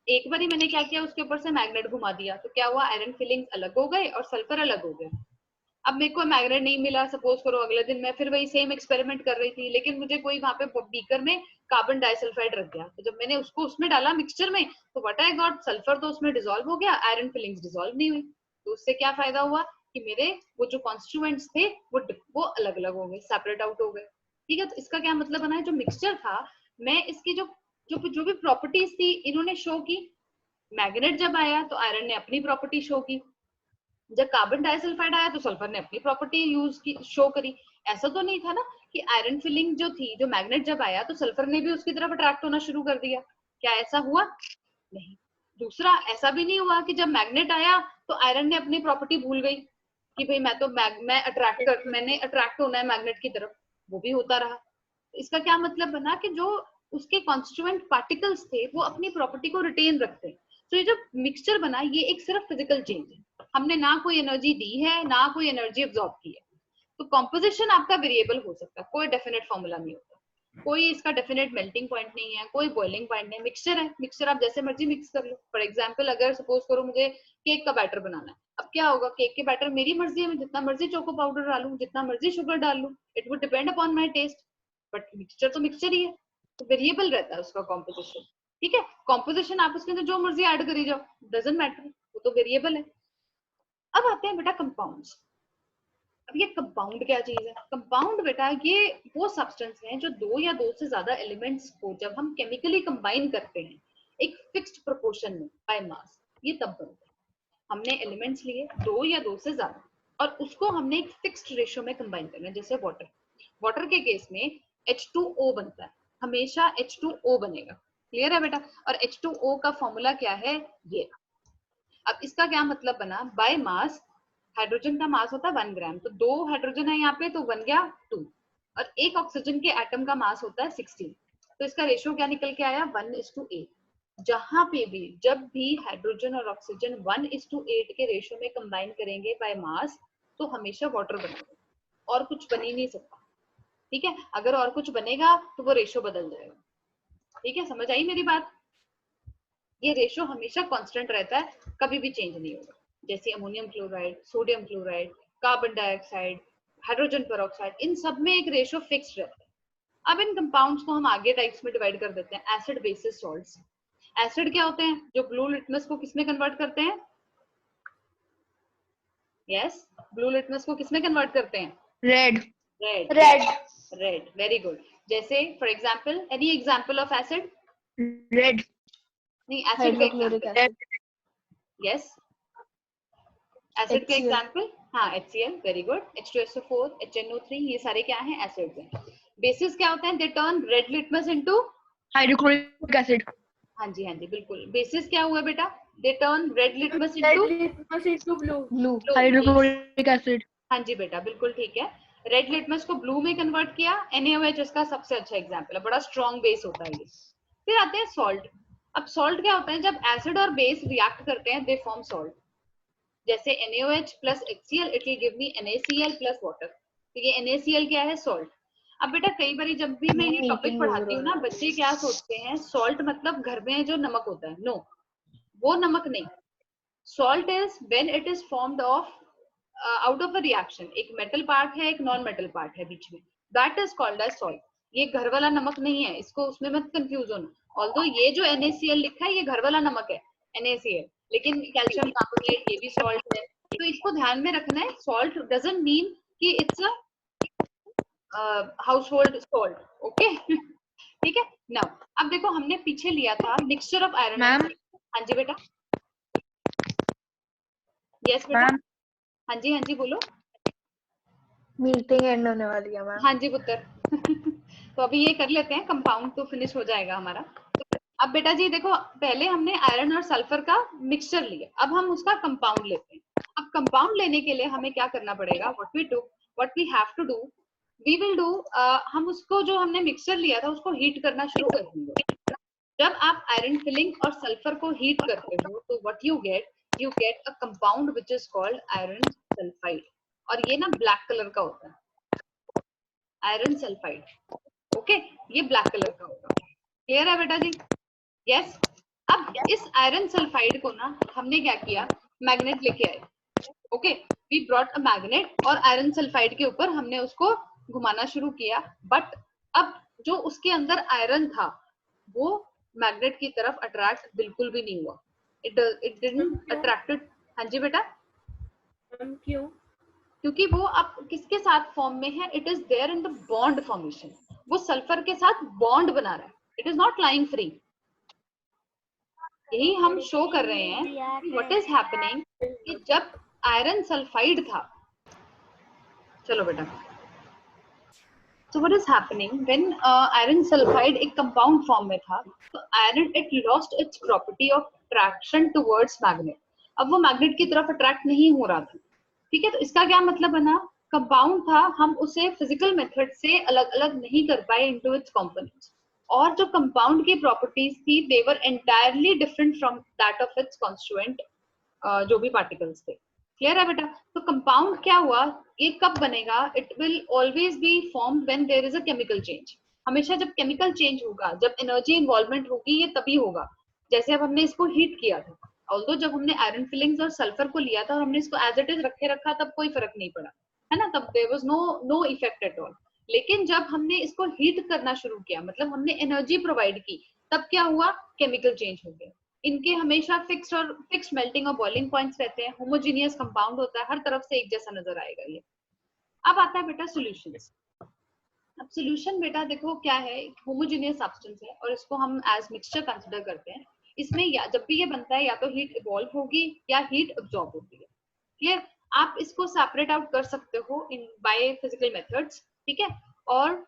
एक बार ही मैंने क्या किया, उसके ऊपर से मैग्नेट घुमा दिया तो क्या हुआ? आयरन फिलिंग्स अलग हो गए और सल्फर अलग हो गया। अब मेरे को मैग्नेट नहीं मिला, सपोज करो अगले दिन मैं फिर वही सेम एक्सपेरिमेंट कर रही थी, लेकिन मुझे कोई वहां पे बीकर में कार्बन डाइसल्फाइड रख गया, तो जब मैंने उसको उसमें डाला मिक्सचर में तो व्हाट आई गॉट? सल्फर तो उसमें डिसॉल्व हो गया, आयरन फिलिंग्स डिसॉल्व नहीं हुई। तो उससे क्या फायदा हुआ कि मेरे वो जो कॉन्स्टिट्यूएंट्स थे वो अलग अलग हो गए, सेपरेट आउट हो गए। ठीक है, तो इसका क्या मतलब बना है? जो मिक्सचर था मैं इसकी जो भी प्रॉपर्टीज थी इन्होंने शो की। मैग्नेट जब आया तो आयरन ने अपनी प्रॉपर्टी शो की, जब कार्बन डाइसल्फाइड आया तो सल्फर ने अपनी प्रॉपर्टी यूज की, शो करी। ऐसा तो नहीं था ना कि आयरन फिलिंग जो थी, जो मैग्नेट जब आया तो सल्फर ने भी उसकी तरफ अट्रैक्ट होना शुरू कर दिया। क्या ऐसा हुआ? नहीं। दूसरा ऐसा भी नहीं हुआ कि जब मैग्नेट आया तो आयरन ने अपनी प्रॉपर्टी भूल गई कि भाई मैंने अट्रैक्ट होना है मैग्नेट की तरफ, वो भी होता रहा। इसका क्या मतलब बना कि जो उसके कॉन्स्टिट्यूएंट पार्टिकल्स थे वो अपनी प्रॉपर्टी को रिटेन रखते हैं। तो ये जो मिक्सचर बना ये एक सिर्फ फिजिकल चेंज है, हमने ना कोई एनर्जी दी है ना कोई एनर्जी एब्जॉर्ब की है। तो कॉम्पोजिशन आपका वेरिएबल हो सकता है, कोई डेफिनेट फॉर्मूला नहीं होता, कोई इसका डेफिनेट मेल्टिंग पॉइंट नहीं है, कोई बॉइलिंग पॉइंट नहीं। मिक्सचर है, मिक्सचर आप जैसे मर्जी मिक्स कर लो। फॉर एग्जाम्पल अगर सपोज करो मुझे केक का बैटर बनाना है, अब क्या होगा? केक के बैटर मेरी मर्जी है, मैं जितना मर्जी चोको पाउडर डालूं, जितना मर्जी शुगर डाल लूं, it would depend upon my taste. But mixture तो मिक्सचर ही है, तो वेरिएबल रहता है उसका कॉम्पोजिशन। ठीक है, कॉम्पोजिशन आप उसके अंदर जो मर्जी ऐड करी जाओ, डजंट मैटर, वो तो वेरिएबल है। अब आते हैं बेटा कंपाउंड्स। अब ये कंपाउंड क्या चीज है? कंपाउंड बेटा ये वो सब्सटेंस है जो दो या दो से ज्यादा एलिमेंट्स को जब हम केमिकली कंबाइन करते हैं एक फिक्स्ड प्रोपोर्शन में बाय मास, ये तब बनते हैं। हमने एलिमेंट्स लिए दो या दो से ज्यादा और उसको हमने एक फिक्स्ड रेशियो में कंबाइन करना है। जैसे वाटर के केस में H2O बनता है, हमेशा H2O बनेगा। क्लियर है बेटा? और H2O का फॉर्मूला क्या है? ये। अब इसका क्या मतलब बना? बाय मास, हाइड्रोजन का मास होता है 1 ग्राम, तो 2 हाइड्रोजन है यहाँ पे तो बन गया 2, और एक ऑक्सीजन के एटम का मास होता है 16, तो इसका रेशियो क्या निकल के आया? 1:8। जहां पे भी जब भी हाइड्रोजन और ऑक्सीजन 1:8 के रेशियो में कंबाइन करेंगे बाय मास तो हमेशा वाटर बनेगा, और कुछ बन ही नहीं सकता। ठीक है, अगर और कुछ बनेगा तो वो रेशियो बदल जाएगा। ठीक है, समझ आई मेरी बात? ये रेशियो हमेशा कांस्टेंट रहता है, कभी भी चेंज नहीं होगा। जैसे ammonium chloride, sodium chloride, carbon dioxide, hydrogen peroxide, इन सब में एक रेशियो फिक्स्ड रहता है। अब इन कंपाउंड्स को हम आगे टाइप्स में डिवाइड कर देते हैं, एसिड, बेसिस, सॉल्ट्स। एसिड क्या होते हैं? जो ब्लू लिटमस को किसमें कन्वर्ट करते हैं? यस, ब्लू लिटमस को किसमें कन्वर्ट करते हैं? Red. Red. Red. Red, very good. जैसे for example, any example of acid? Red. नहीं, एसिड का hydrochloric example. Acid. Yes, acid का HCl। एग्जांपल? हाँ, HCl, very good. H2SO4, HNO3, ये सारे क्या हैं? एसिड्स हैं। बेसिस क्या होते हैं? They turn red litmus into hydrochloric acid. हाँ जी बिल्कुल। बेसिस क्या हुआ बेटा? They turn red litmus into blue. Hydrochloric acid. हाँ जी बेटा, बिल्कुल ठीक है। रेड लिटमस को ब्लू में कन्वर्ट किया, NaOH इसका सबसे अच्छा एग्जांपल है, बड़ा स्ट्रॉन्ग बेस होता है ये। फिर आते हैं सॉल्ट। अब सॉल्ट क्या होता है? जब एसिड और बेस रिएक्ट करते हैं दे फॉर्म सॉल्ट। जैसे NaOH plus HCl, it will give me NaCl plus water। तो ये NaCl क्या है? सॉल्ट। अब बेटा कई बार जब भी मैं ये टॉपिक पढ़ाती हूँ ना, बच्चे क्या सोचते हैं सॉल्ट मतलब घर में जो नमक होता है। नो, वो नमक नहीं। Salt is when it is formed of out of a reaction, एक मेटल पार्ट है एक नॉन मेटल पार्ट है बीच में, that is called as salt. ये घर वाला नमक नहीं है, इसको उसमें मत कंफ्यूज होना। ऑल्दो ये जो NaCl लिखा है ये घर वाला नमक है, NaCl, लेकिन कैल्शियम कार्बोनेट ये भी सॉल्ट है, तो इसको ध्यान में रखना है। सॉल्ट डजंट मीन कि it's a house hold salt, okay. ठीक है। नाउ अब देखो हमने पीछे लिया था मिक्सचर ऑफ आयरन। मैम, हाँ जी बेटा, यस बेटा, हाँ जी बोलो। मीटिंग एंड होने वाली है मैम। हाँ जी पुत्र। तो अभी ये कर लेते हैं, कंपाउंड तो फिनिश हो जाएगा हमारा। अब बेटा जी देखो, पहले हमने आयरन और सल्फर का मिक्सचर लिया, अब हम उसका कंपाउंड लेते हैं। अब कंपाउंड लेने के लिए हमें क्या करना पड़ेगा, what we have to do, we will do, हम उसको जो हमने मिक्सचर लिया था उसको हीट करना शुरू कर देंगे। जब आप आयरन फिलिंग और सल्फर को हीट करते हो तो what you get a compound which is called iron sulphide, और ये ना ब्लैक कलर का होता है, आयरन सल्फाइड, ओके। ये ब्लैक कलर का होगा, क्लियर है बेटा जी? यस। अब इस आयरन सल्फाइड को ना हमने क्या किया, मैग्नेट लेके आए, okay. We brought a magnet और आयरन सल्फाइड के ऊपर हमने उसको घुमाना शुरू किया, बट अब जो उसके अंदर आयरन था वो मैग्नेट की तरफ अट्रैक्ट बिल्कुल भी नहीं हुआ, इट डिडंट अट्रैक्टेड। हाँ जी बेटा, क्यों? क्योंकि वो अब किसके साथ फॉर्म में है, it is there in the bond formation, वो सल्फर के साथ बॉन्ड बना रहा है, it is not lying free. यही हम शो कर रहे हैं व्हाट इज हैपनिंग, कि जब आयरन सल्फाइड था, चलो बेटा, so what is happening when iron sulfide एक कंपाउंड फॉर्म में था, तो iron it lost its property of attraction towards magnet, अब वो मैग्नेट की तरफ अट्रैक्ट नहीं हो रहा था, ठीक है। तो इसका क्या मतलब बना, कंपाउंड था, हम उसे फिजिकल मेथड से अलग अलग नहीं कर पाए इनटू इट्स कंपोनेंट्स, और जो कंपाउंड की प्रॉपर्टीज थी they were entirely different from that of its constituent, जो भी पार्टिकल्स थे, क्लियर है बेटा? तो कंपाउंड क्या हुआ, ये कब बनेगा, it will always be formed when there is a chemical change, हमेशा जब केमिकल चेंज होगा, जब एनर्जी इन्वॉल्वमेंट होगी, ये तभी होगा। जैसे अब हमने इसको हीट किया था, ऑल्दो जब हमने आयरन फिलिंग्स और सल्फर को लिया था और हमने इसको एज इट इज रखे रखा, तब कोई फर्क नहीं पड़ा, है ना, तब there was no effect at all. लेकिन जब हमने इसको हीट करना शुरू किया, मतलब हमने एनर्जी प्रोवाइड की, तब क्या हुआ, केमिकल चेंज हो गया। इनके हमेशा फिक्स्ड मेल्टिंग और बॉइलिंग पॉइंट्स रहते हैं, होमोजीनियस कंपाउंड होता है, हर तरफ से एक जैसा नजर आएगा ये। अब आता है बेटा सॉल्यूशंस। अब सॉल्यूशन बेटा देखो क्या है, होमोजीनियस सब्सटेंस है और इसको हम एज मिक्सचर कंसीडर करते हैं। इसमें या जब भी ये बनता है, या तो हीट इवॉल्व होगी या हीट अब्सॉर्ब होती है, क्लियर। आप इसको सेपरेट आउट कर सकते हो इन बाय फिजिकल मेथड्स, ठीक है। और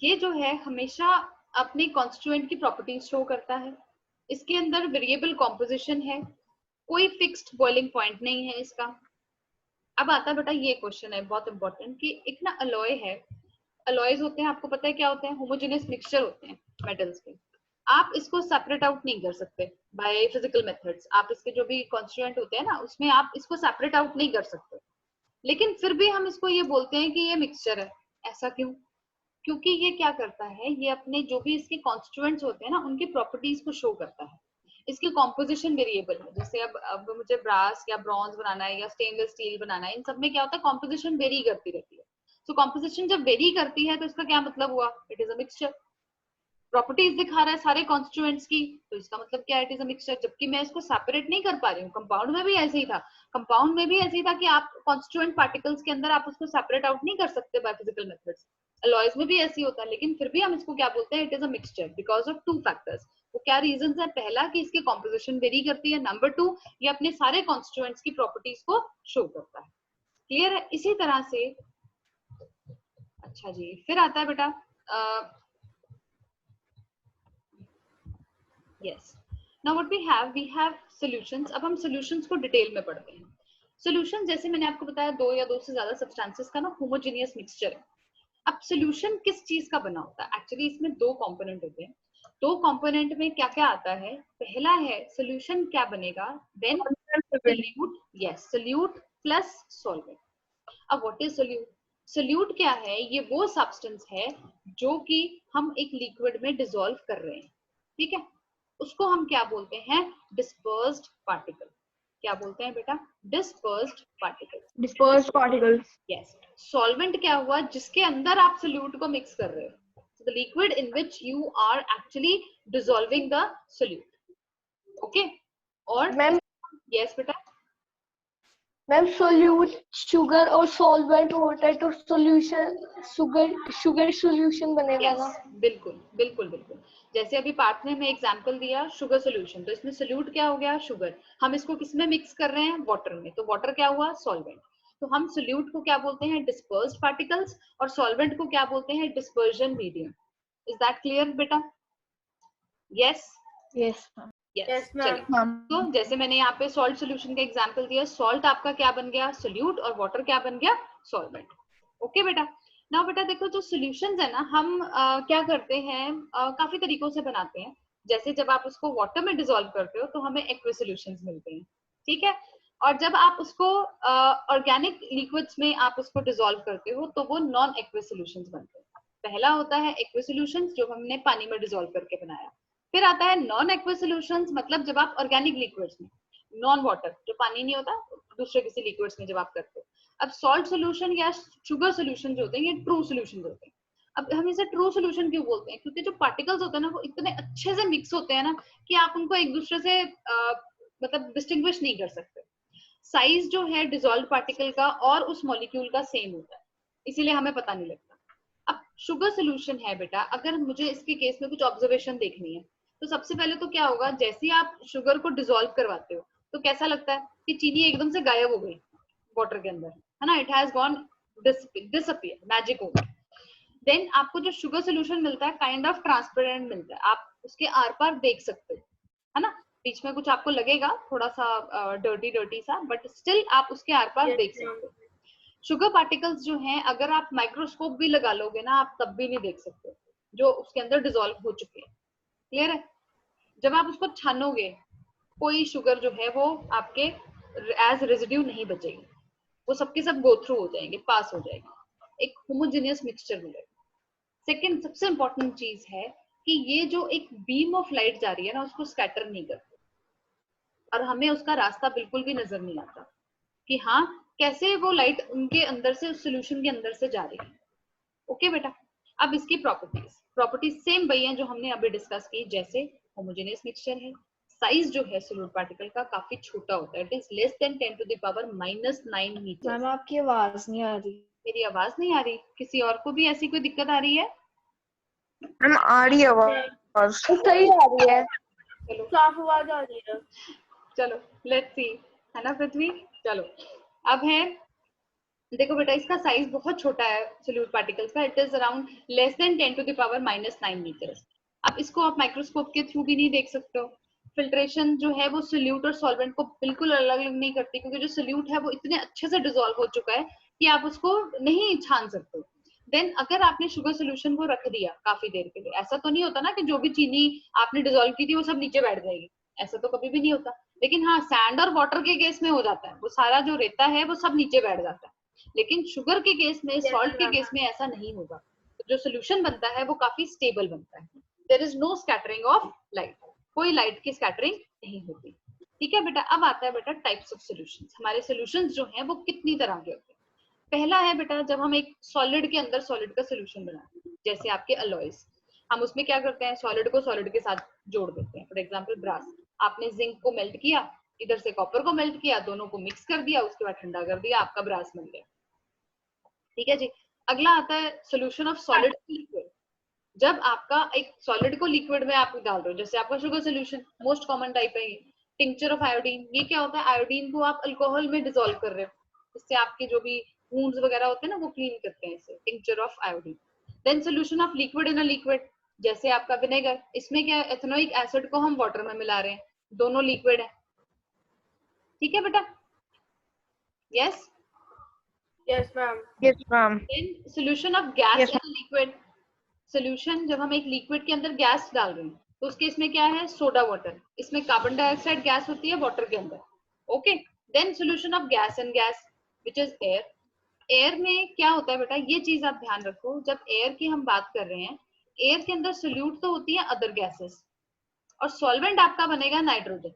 ये जो है हमेशा अपने कॉन्स्टिट्यूएंट की प्रॉपर्टीज शो करता है, इसके अंदर वेरिएबल कॉम्पोजिशन है, कोई फिक्स्ड बॉइलिंग पॉइंट नहीं है इसका। अब आता है बेटा ये क्वेश्चन है बहुत इंपॉर्टेंट, कि एक ना अलॉय है, अलॉयज होते हैं, आपको पता है क्या होते हैं, होमोजेनियस मिक्सचर होते हैं मेटल्स के, आप इसको सेपरेट आउट नहीं कर सकते बाय फिजिकल मेथड्स, आप इसके जो भी कॉन्स्टिट्यूएंट होते हैं ना उसमें आप इसको सेपरेट आउट नहीं कर सकते, लेकिन फिर भी हम इसको ये बोलते हैं कि ये मिक्सचर है। ऐसा क्यों? क्योंकि ये क्या करता है, ये अपने जो भी इसके कॉन्स्टिट्यूएंट्स होते हैं ना उनकी प्रॉपर्टीज को शो करता है, इसकी कॉम्पोजिशन वेरिएबल है। जैसे अब मुझे ब्रास या ब्रॉन्ज बनाना है या स्टेनलेस स्टील बनाना है, इन सब में क्या होता है, कॉम्पोजिशन वेरी करती रहती है। तो कॉम्पोजिशन जब वेरी करती है तो इसका क्या मतलब हुआ, it is a mixture. Properties दिखा रहा है सारे कॉन्स्टिट्यूएंट्स की, तो इसका मतलब क्या है, इट इज अ मिक्सचर। जबकि मैं इसको सेपरेट नहीं कर पा रही हूँ, कंपाउंड में भी ऐसे ही था, कंपाउंड में भी ऐसे ही था कि आप कॉन्स्टिट्यूएंट पार्टिकल्स के अंदर आप उसको सेपरेट आउट नहीं कर सकते बाय फिजिकल मेथड्स। अलॉयज में भी ऐसे ही होता है, लेकिन फिर भी हम इसको क्या बोलते हैं, it is a mixture because of two factors. वो क्या रीजन है, पहला कि इसकी कॉम्पोजिशन वेरी करती है, नंबर टू ये अपने सारे कॉन्स्टिट्यूएंट्स की प्रॉपर्टीज को शो करता है, क्लियर है? इसी तरह से अच्छा जी, फिर आता है बेटा yes, now what we have solutions। अब हम solutions को डिटेल में पढ़ते हैं। solution जैसे मैंने आपको बताया, दो या दो से ज्यादा सब्सटेंसेस का ना होमोजेनियस मिक्सचर है। अब solution किस चीज का बना होता है, एक्चुअली इसमें दो कंपोनेंट होते हैं। दो कंपोनेंट में क्या क्या आता है, पहला है solution क्या बनेगा, then solute, yes, solute plus solvent। अब व्हाट इज सोल्यूट, सोल्यूट क्या है, ये वो सब्सटेंस है जो कि हम एक लिक्विड में डिसॉल्व कर रहे हैं, ठीक है, उसको हम क्या बोलते हैं, डिस्पर्स्ड पार्टिकल। क्या बोलते हैं बेटा, dispersed particles, dispersed particles. Yes. Solvent क्या हुआ, जिसके अंदर आप सोल्यूट को मिक्स कर रहे हो, the liquid in which you are actually dissolving the solute, okay और मैम यस बेटा मैम सोल्यूट शुगर और सॉल्वेंट होता है तो सोल्यूशन शुगर सोल्यूशन बनेगा ना? बिल्कुल बिल्कुल बिल्कुल। जैसे अभी पार्थ ने हमें एग्जांपल दिया शुगर सोल्यूशन, तो इसमें सोल्यूट क्या हो गया? शुगर। हम इसको किसमें मिक्स कर रहे हैं? वाटर में, तो वाटर क्या हुआ? सॉल्वेंट। तो हम सोल्यूट को क्या बोलते हैं? डिस्पर्स्ड पार्टिकल्स, और सॉल्वेंट को क्या बोलते हैं? Dispersion medium. Is that clear बेटा? Yes yes yes. चलिए, तो जैसे मैंने यहाँ पे सॉल्ट सोल्यूशन का एग्जांपल दिया, सॉल्ट आपका क्या बन गया? सोल्यूट, और वाटर क्या बन गया? सॉल्वेंट। ओके बेटा। नाउ बेटा देखो, जो सॉल्यूशंस है ना, हम क्या करते हैं, काफी तरीकों से बनाते हैं। जैसे जब आप उसको वाटर में डिसॉल्व करते हो तो हमें एक्वस सॉल्यूशंस मिलते हैं, ठीक है। और जब आप उसको ऑर्गेनिक लिक्विड्स में आप उसको डिसॉल्व करते हो तो वो नॉन एक्वस सॉल्यूशंस बनते हैं। पहला होता है एक्वस सॉल्यूशंस, जो हमने पानी में डिसॉल्व करके बनाया। फिर आता है नॉन एक्वस सॉल्यूशंस, मतलब जब आप ऑर्गेनिक लिक्विड्स में, नॉन वाटर, जो पानी नहीं होता, दूसरे किसी लिक्विड्स में जब आप करते हो। अब सॉल्ट सोल्यूशन या शुगर सोल्यूशन जो होते हैं, ये ट्रू सोल्यूशन होते हैं। अब हम इसे ट्रू सोल्यूशन क्यों बोलते हैं? क्योंकि जो पार्टिकल्स होते हैं ना, वो इतने अच्छे से मिक्स होते हैं ना कि आप उनको एक दूसरे से मतलब डिस्टिंग्विश नहीं कर सकते। साइज जो है डिसॉल्व पार्टिकल का और उस मॉलिक्यूल का सेम होता है, इसीलिए हमें पता नहीं लगता। अब शुगर सोल्यूशन है बेटा, अगर मुझे इसके केस में कुछ ऑब्जर्वेशन देखनी है, तो सबसे पहले तो क्या होगा, जैसे ही आप शुगर को डिसॉल्व करवाते हो तो कैसा लगता है कि चीनी एकदम से गायब हो गई वाटर के अंदर, है ना, it has gone disappear, magic हो गया। देन आपको जो शुगर सोल्यूशन मिलता है काइंड ऑफ ट्रांसपेरेंट मिलता है, आप उसके आर पार देख सकते हो, है ना। बीच में कुछ आपको लगेगा थोड़ा सा डर्टी डर्टी सा, बट स्टिल आप उसके आर पार देख सकते हो। शुगर पार्टिकल्स जो हैं, अगर आप माइक्रोस्कोप भी लगा लोगे ना, आप तब भी नहीं देख सकते जो उसके अंदर डिसॉल्व हो चुके हैं। क्लियर है? जब आप उसको छानोगे, कोई शुगर जो है वो आपके एज रेजिड्यू नहीं बचेगी, वो सबके सब गो थ्रू हो जाएंगे, पास हो जाएंगे, एक होमोजेनियस मिक्सचर मिलेगा। सेकंड सबसे इंपॉर्टेंट चीज है कि ये जो एक बीम ऑफ लाइट जा रही है ना, उसको स्कैटर नहीं करते, और हमें उसका रास्ता बिल्कुल भी नजर नहीं आता कि हाँ कैसे वो लाइट उनके अंदर से, उस सोल्यूशन के अंदर से जा रही है। ओके बेटा। अब इसकी प्रॉपर्टीज सेम वही हैं जो हमने अभी डिस्कस की, जैसे होमोजेनियस मिक्सचर है, साइज जो है सोल्यूट पार्टिकल का काफी छोटा होता है, it is less than 10 to the power -9 metre. Ma'am आपकी आवाज नहीं आ रही। मेरी आवाज नहीं आ रही? किसी और को भी ऐसी कोई दिक्कत आ रही है? मैम आ रही है आवाज, सही आ रही है, चलो साफ आवाज आ रही है। चलो लेट्स सी, है ना पृथ्वी। चलो अब है, देखो बेटा इसका साइज बहुत छोटा है सोल्यूट पार्टिकल्स का, it is around less than 10 to the power -9 metres. अब इसको आप माइक्रोस्कोप के थ्रू भी नहीं देख सकते हो। फिल्ट्रेशन जो है वो सोल्यूट और सॉल्वेंट को बिल्कुल अलग अलग नहीं करती, क्योंकि जो सोल्यूट है वो इतने अच्छे से डिसॉल्व हो चुका है कि आप उसको नहीं छान सकते। देन अगर आपने शुगर सोल्यूशन को रख दिया काफी देर के लिए, ऐसा तो नहीं होता ना कि जो भी चीनी आपने डिसॉल्व की थी वो सब नीचे बैठ जाएगी, ऐसा तो कभी भी नहीं होता। लेकिन हाँ, सैंड और वाटर के केस में हो जाता है, वो सारा जो रेता है वो सब नीचे बैठ जाता है। लेकिन शुगर के केस में, सॉल्ट के केस में ऐसा नहीं होगा। तो जो सोल्यूशन बनता है वो काफी स्टेबल बनता है। There is no scattering of light, कोई लाइट की स्कैटरिंग नहीं होती। ठीक है बेटा। अब आता है बेटा टाइप्स ऑफ सॉल्यूशंस। हमारे सॉल्यूशंस जो हैं वो कितनी तरह के होते हैं? पहला है बेटा, जब हम एक सॉलिड के अंदर सॉलिड का सोल्यूशन बनाते हैं, जैसे आपके अलॉयज, हम उसमें क्या करते हैं, सॉलिड को सॉलिड के साथ जोड़ देते हैं। फॉर एग्जांपल ब्रास, आपने जिंक को मेल्ट किया, इधर से कॉपर को मेल्ट किया, दोनों को मिक्स कर दिया, उसके बाद ठंडा कर दिया, आपका ब्रास बन गया। ठीक है जी। अगला आता है सोल्यूशन ऑफ सॉलिड लिक्विड। जब आपका एक सॉलिड को लिक्विड में आप डाल रहे हो, जैसे आपका sugar solution, most common type है ये। टिंक्चर ऑफ आयोडीन, ये क्या होता है, आयोडीन को आप अल्कोहल में डिसॉल्व कर रहे हो, इससे आपके जो भी वुंड्स वगैरह होते हैं ना वो क्लीन करते हैं, इसे tincture of iodine. Then solution of liquid in a liquid, जैसे आपका विनेगर, इसमें क्या है, एथेनोइक एसिड को हम वाटर में मिला रहे हैं, दोनों लिक्विड है। ठीक है बेटा? Yes yes ma'am. Yes ma'am. Then solution of gas in liquid, solution जब हम एक लिक्विड के अंदर गैस डाल रहे हैं तो उसके इसमें क्या है, सोडा वाटर, इसमें कार्बन डाइऑक्साइड गैस होती है वाटर के अंदर। Okay. Then solution of gas in gas which is air. Air में क्या होता है बेटा, ये चीज आप ध्यान रखो, जब एयर की हम बात कर रहे हैं, एयर के अंदर सोल्यूट तो होती है अदर गैसेस, और सॉल्वेंट आपका बनेगा नाइट्रोजन।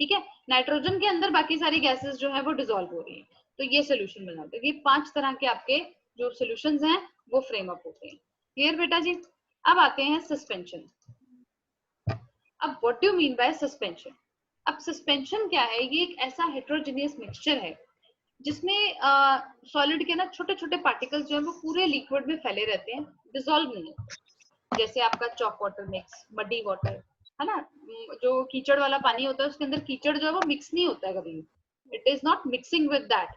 ठीक है, नाइट्रोजन के अंदर बाकी सारी गैसेस जो है वो डिसॉल्व हो रही है, तो ये सोल्यूशन बनाते हैं। ये 5 तरह के आपके जो सोल्यूशंस हैं वो फ्रेम अप होते हैं। क्लियर बेटा जी? अब आते हैं सस्पेंशन। अब what do you mean bye suspension? अब सस्पेंशन क्या है? ये एक ऐसा हेट्रोजेनियस मिक्सचर है जिसमें सॉलिड के ना छोटे छोटे पार्टिकल्स जो है वो पूरे लिक्विड में फैले रहते हैं, डिसॉल्व नहीं होते। जैसे आपका chalk water mix, muddy water, है ना, जो कीचड़ वाला पानी होता है उसके अंदर कीचड़ जो है वो मिक्स नहीं होता है कभी, it is not mixing with that.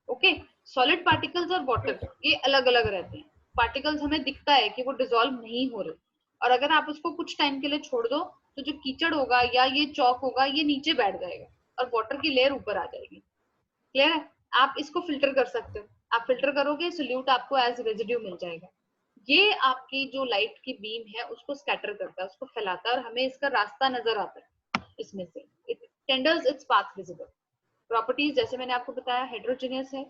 Okay, solid particles और वाटर ये अलग अलग रहते हैं। पार्टिकल्स हमें दिखता है कि वो डिसॉल्व नहीं हो रहे, और अगर आप उसको कुछ टाइम के लिए छोड़ दो तो जो कीचड़ होगा या ये चॉक होगा ये नीचे बैठ जाएगा और वाटर की लेयर ऊपर आ जाएगी। क्लियर है? आप इसको फिल्टर कर सकते हो, आप फिल्टर करोगे सोल्यूट आपको एज रेजिड्यू मिल जाएगा। ये आपकी जो लाइट की बीम है उसको स्कैटर करता है, उसको फैलाता है और हमें इसका रास्ता नजर आता है इसमें से। It tenders its path visible. Properties जैसे मैंने आपको बताया हेट्रोजेनियस है,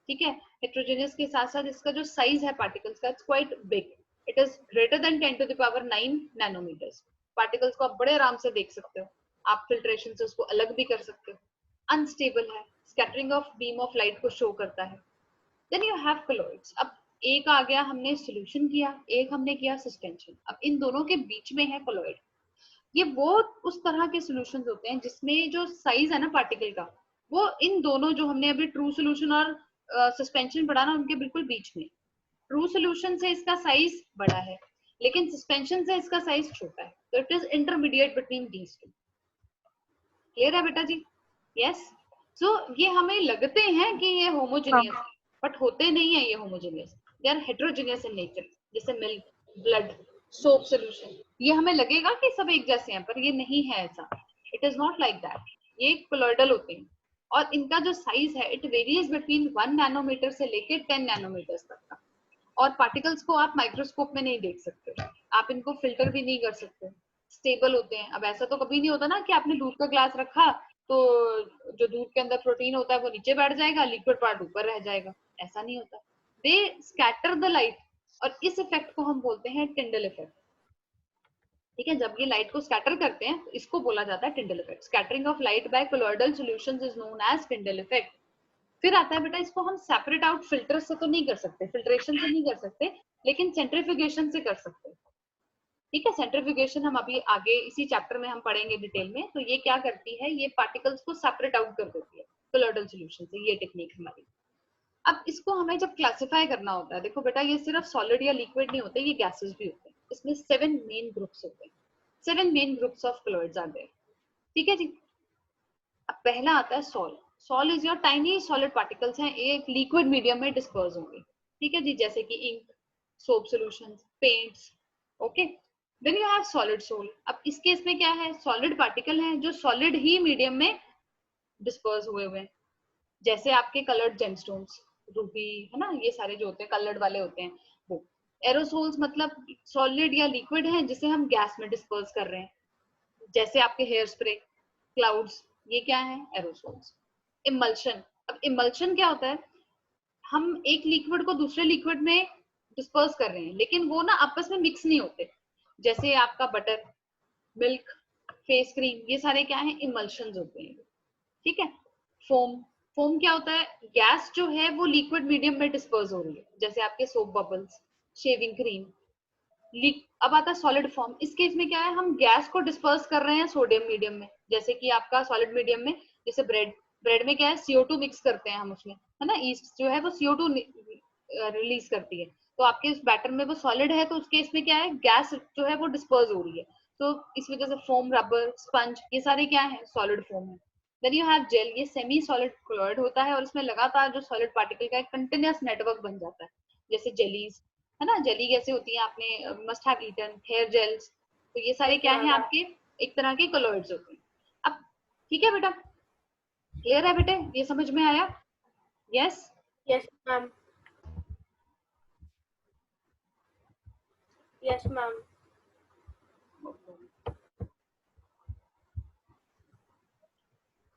ठीक है। हेट्रोजेनियस के साथ साथ इसका जो साइज है पार्टिकल्स का, it's quite big, it is greater than 10 to the power 9 nanometres. Particles को आप बड़े आराम से देख सकते हो, आप फिल्ट्रेशन से उसको अलग भी कर सकते हो। अनस्टेबल है, scattering of beam of light को शो करता है। Then you have colloids. अब एक आ गया, हमने सॉल्यूशन किया, एक हमने किया सस्पेंशन। अब इन दोनों के बीच में है कॉलॉइड। ये वो उस तरह के सॉल्यूशंस होते हैं जिसमें जो साइज है ना पार्टिकल का, वो इन दोनों जो हमने अभी ट्रू सॉल्यूशन और सस्पेंशन पढ़ा ना उनके बिल्कुल बीच में। ट्रू सॉल्यूशन से इसका साइज बड़ा है लेकिन सस्पेंशन से इसका साइज छोटा है, तो it is intermediate between these two. Clear है बेटा जी? यस। सो ये हमें लगते हैं कि ये होमोजेनियस है, बट होते नहीं है ये homogeneous, they are heterogeneous in nature. जैसे मिल्क, ब्लड, सोप सॉल्यूशन, ये हमें लगेगा कि सब एक जैसे हैं पर ये नहीं है ऐसा। It is not like that. ये कोलॉइडल होते हैं और इनका जो साइज है इट वेरियज बिटवीन 1 नैनोमीटर से लेके 10 नैनोमीटर तक का। और पार्टिकल्स को आप माइक्रोस्कोप में नहीं देख सकते, आप इनको फिल्टर भी नहीं कर सकते, स्टेबल होते हैं। अब ऐसा तो कभी नहीं होता ना कि आपने दूध का ग्लास रखा तो जो दूध के अंदर प्रोटीन होता है वो नीचे बैठ जाएगा, लिक्विड पार्ट ऊपर रह जाएगा, ऐसा नहीं होता। दे स्कैटर द लाइट और इस इफेक्ट को हम बोलते हैं टिंडल इफेक्ट। ठीक है, जब ये लाइट को स्कैटर करते हैं तो इसको बोला जाता है Tyndall effect. Scattering of light by colloidal solutions is known as Tyndall effect. फिर आता है बेटा, इसको हम सेपरेट आउट फिल्टर से तो नहीं कर सकते, फिल्ट्रेशन से नहीं कर सकते, लेकिन सेंट्रीफ्यूगेशन से कर सकते हैं। ठीक है, सेंट्रीफ्यूगेशन हम अभी आगे इसी चैप्टर में हम पढ़ेंगे डिटेल में। तो ये क्या करती है, ये पार्टिकल्स को सेपरेट आउट कर देती है कोलॉइडल सॉल्यूशन से, ये टेक्निक हमारी। अब इसको हमें जब क्लासिफाई करना होता है, देखो बेटा ये सिर्फ सॉलिड या लिक्विड नहीं होते, ये गैसेस भी होते हैं। इसमें 7 मेन ग्रुप्स होते हैं, 7 main groups of colloids are there. ठीक है जी। अब पहला आता है sol. Sol is your tiny solid particles हैं, एक लिक्विड मीडियम में डिस्पर्स होंगे। ठीक है जी, जैसे कि ink, soap solutions, paints. Okay, then you have solid sol. अब इस केस में क्या है, सॉलिड पार्टिकल हैं जो सॉलिड ही मीडियम में डिस्पर्स हुए हुए हैं, जैसे आपके कलर्ड जेमस्टोन्स, रूबी, है ना, ये सारे जो होते हैं कलर्ड वाले होते हैं वो। एरोसोल्स मतलब सॉलिड या लिक्विड है जिसे हम गैस में डिस्पर्स कर रहे हैं, जैसे आपके हेयर स्प्रे, क्लाउड्स, ये क्या है, एरोसोल्स। इमल्शन। अब इमल्शन क्या होता है, हम एक लिक्विड को दूसरे लिक्विड में डिस्पर्स कर रहे हैं लेकिन वो ना आपस में मिक्स नहीं होते, जैसे आपका बटर, मिल्क, फेस क्रीम, ये सारे क्या है, इमल्शंस होते हैं। ठीक है। फोम। फोम क्या होता है, गैस जो है वो लिक्विड मीडियम में डिस्पर्स हो रही है, जैसे आपके सोप बबल्स, शेविंग क्रीम। अब आता है सॉलिड फॉर्म। इस केस में क्या है, हम गैस को डिस्पर्स कर रहे हैं सोडियम मीडियम में, जैसे कि आपका सॉलिड मीडियम में, जैसे ब्रेड, ब्रेड में क्या है, CO2 मिक्स करते हैं हम उसमें, है ना, ईस्ट जो है वो CO2 रिलीज करती है, तो आपके इस बैटर में वो सॉलिड है, तो उस केस में क्या है, गैस जो है वो डिस्पर्स हो रही है, तो इस वजह से फोम, रबर, स्पंज, ये सारे क्या है, सॉलिड फॉर्म है। Then you have gel. ये सेमी सॉलिड क्लोराइड होता है और इसमें लगातार जो सॉलिड पार्टिकल का एक कंटिन्यूअस नेटवर्क बन जाता है, जैसे जेलीज, है ना, जेली कैसे होती है, आपने must have eaten, hair gels, तो ये सारे क्या है आपके एक तरह के कॉलॉइड्स होते हैं। अब ठीक है बेटा, क्लियर है बेटे, ये समझ में आया? Yes yes ma'am, yes ma'am.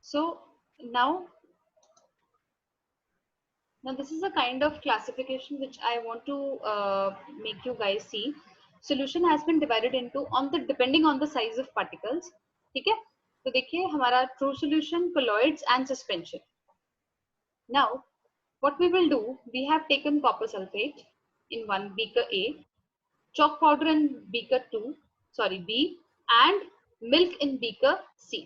So now this is a kind of classification which I want to make you guys see. Solution has been divided into depending on the size of particles. ठीक है, तो देखिए हमारा true solution, colloids and suspension. Now what we will do, we have taken copper sulfate in one beaker A, chalk powder in beaker B, and milk in beaker C.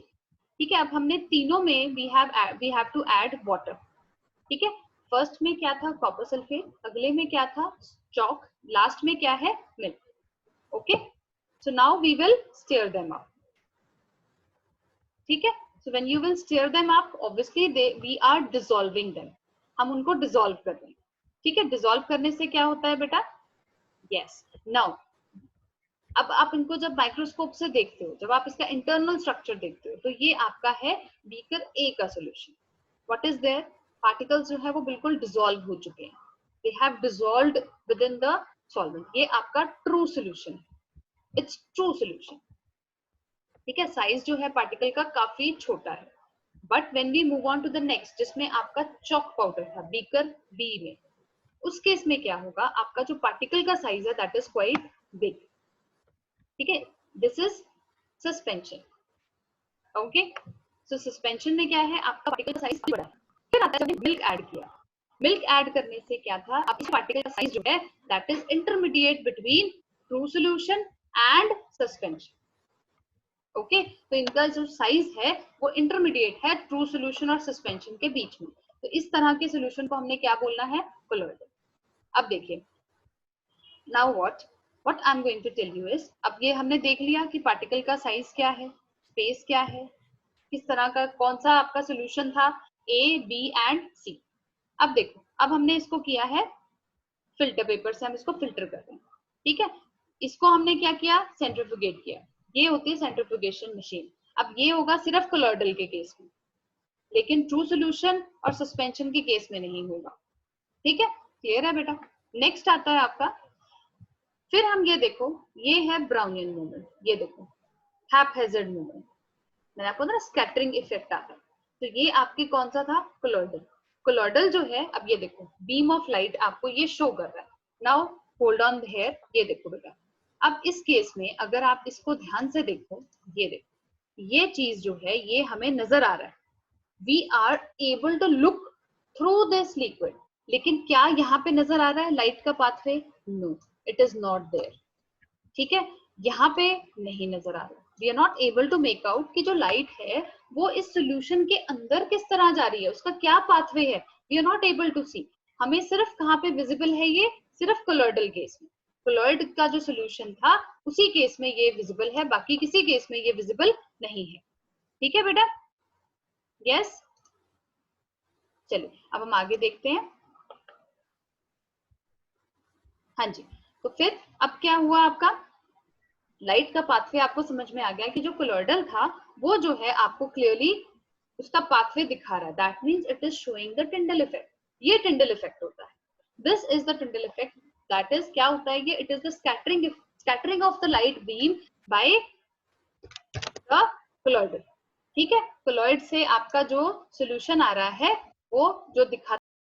ठीक है, अब हमने तीनों में we have to add water. ठीक है, first में क्या था कॉपर सल्फेट, अगले में क्या था चॉक, लास्ट में क्या है milk. Okay, so now we will stir them up. ठीक है, so when you will stir them up obviously we are dissolving them, हम उनको डिसॉल्व कर रहे हैं। ठीक है, डिसॉल्व करने से क्या होता है बेटा, यस नाउ अब आप इनको जब माइक्रोस्कोप से देखते हो, जब आप इसका इंटरनल स्ट्रक्चर देखते हो, तो ये आपका है बीकर ए का solution. What is there, particles जो है वो बिल्कुल डिसॉल्व हो चुके हैं, they have dissolved within the solvent. ये आपका ट्रू सोल्यूशन है, इट्स ट्रू सोल्यूशन। ठीक है, साइज जो है पार्टिकल का काफी छोटा है। But when we move on to the next, जिसमें आपका चॉक पाउडर था बीकर बी में, उस केस में क्या होगा, आपका जो पार्टिकल का साइज है दैट इज क्वाइट बिग। ठीक है, this is suspension. Okay, so suspension में क्या है, आपका पार्टिकल का साइज बड़ा है। फिर आता है मिल्क ऐड किया, मिल्क ऐड करने से क्या था, अब इस पार्टिकल का साइज जो है that is intermediate between true solution and suspension. Okay, तो इनका जो साइज है वो इंटरमीडिएट है ट्रू सॉल्यूशन और सस्पेंशन के बीच में। तो इस तरह के सॉल्यूशन को हमने क्या बोलना है, कोलॉइडल। अब देखिए, now what I am going to tell you is, अब ये हमने देख लिया कि पार्टिकल का साइज क्या है, स्पेस क्या है, किस तरह का कौन सा आपका सोल्यूशन था, ए बी एंड सी। अब देखो, अब हमने इसको किया है फिल्टर पेपर से, हम इसको फिल्टर कर रहे हैं। ठीक है, इसको हमने क्या किया, सेंट्रीफ्यूगेट किया, ये होती है सेंट्रीफ्यूगेशन मशीन। अब ये होगा सिर्फ कोलॉइडल के केस में, लेकिन ट्रू सोल्यूशन और सस्पेंशन के केस में नहीं होगा। ठीक है, क्लियर है बेटा। नेक्स्ट आता है आपका, फिर हम ये देखो, ये है ब्राउनियन मूवमेंट, ये देखो हैपहैज़र्ड मूवमेंट, मैंने आपको ना स्कैटरिंग इफेक्ट आता है, तो ये आपके कौन सा था, कोलॉइडल। कोलॉइडल जो है, अब ये देखो बीम ऑफ लाइट आपको ये शो कर रहा है। नाउ होल्ड ऑन हियर, ये देखो बेटा, अब इस केस में अगर आप इसको ध्यान से देखो, ये देखो ये चीज जो है ये हमें नजर आ रहा है, we are able to look through this liquid, लेकिन क्या यहाँ पे नजर आ रहा है लाइट का pathway, no it is not there. ठीक है, यहाँ पे नहीं नजर आ रहा, we are not able to make out कि जो लाइट है वो इस सोल्यूशन के अंदर किस तरह जा रही है, उसका क्या पाथवे है, we are not able to see. हमें सिर्फ कहाँ पे विजिबल है, ये सिर्फ कोलॉइडल केस में, कोलॉइड का जो सोल्यूशन था उसी केस में ये विजिबल है, बाकी किसी केस में ये विजिबल नहीं है। ठीक है बेटा, यस। चलिए अब हम आगे देखते हैं। हाँ जी, तो फिर अब क्या हुआ, आपका लाइट का पाथवे आपको समझ में आ गया कि जो कोलॉइडल था वो जो है आपको क्लियरली उसका पाथवे दिखा रहा है, that means it is showing the Tyndall effect. ये टिंडल इफेक्ट होता है, this is the Tyndall effect, that is क्या होता है, ये it is the scattering of the light beam by the colloidal. ठीक है, कोलॉइड से आपका जो सोल्यूशन आ रहा है वो जो दिखाता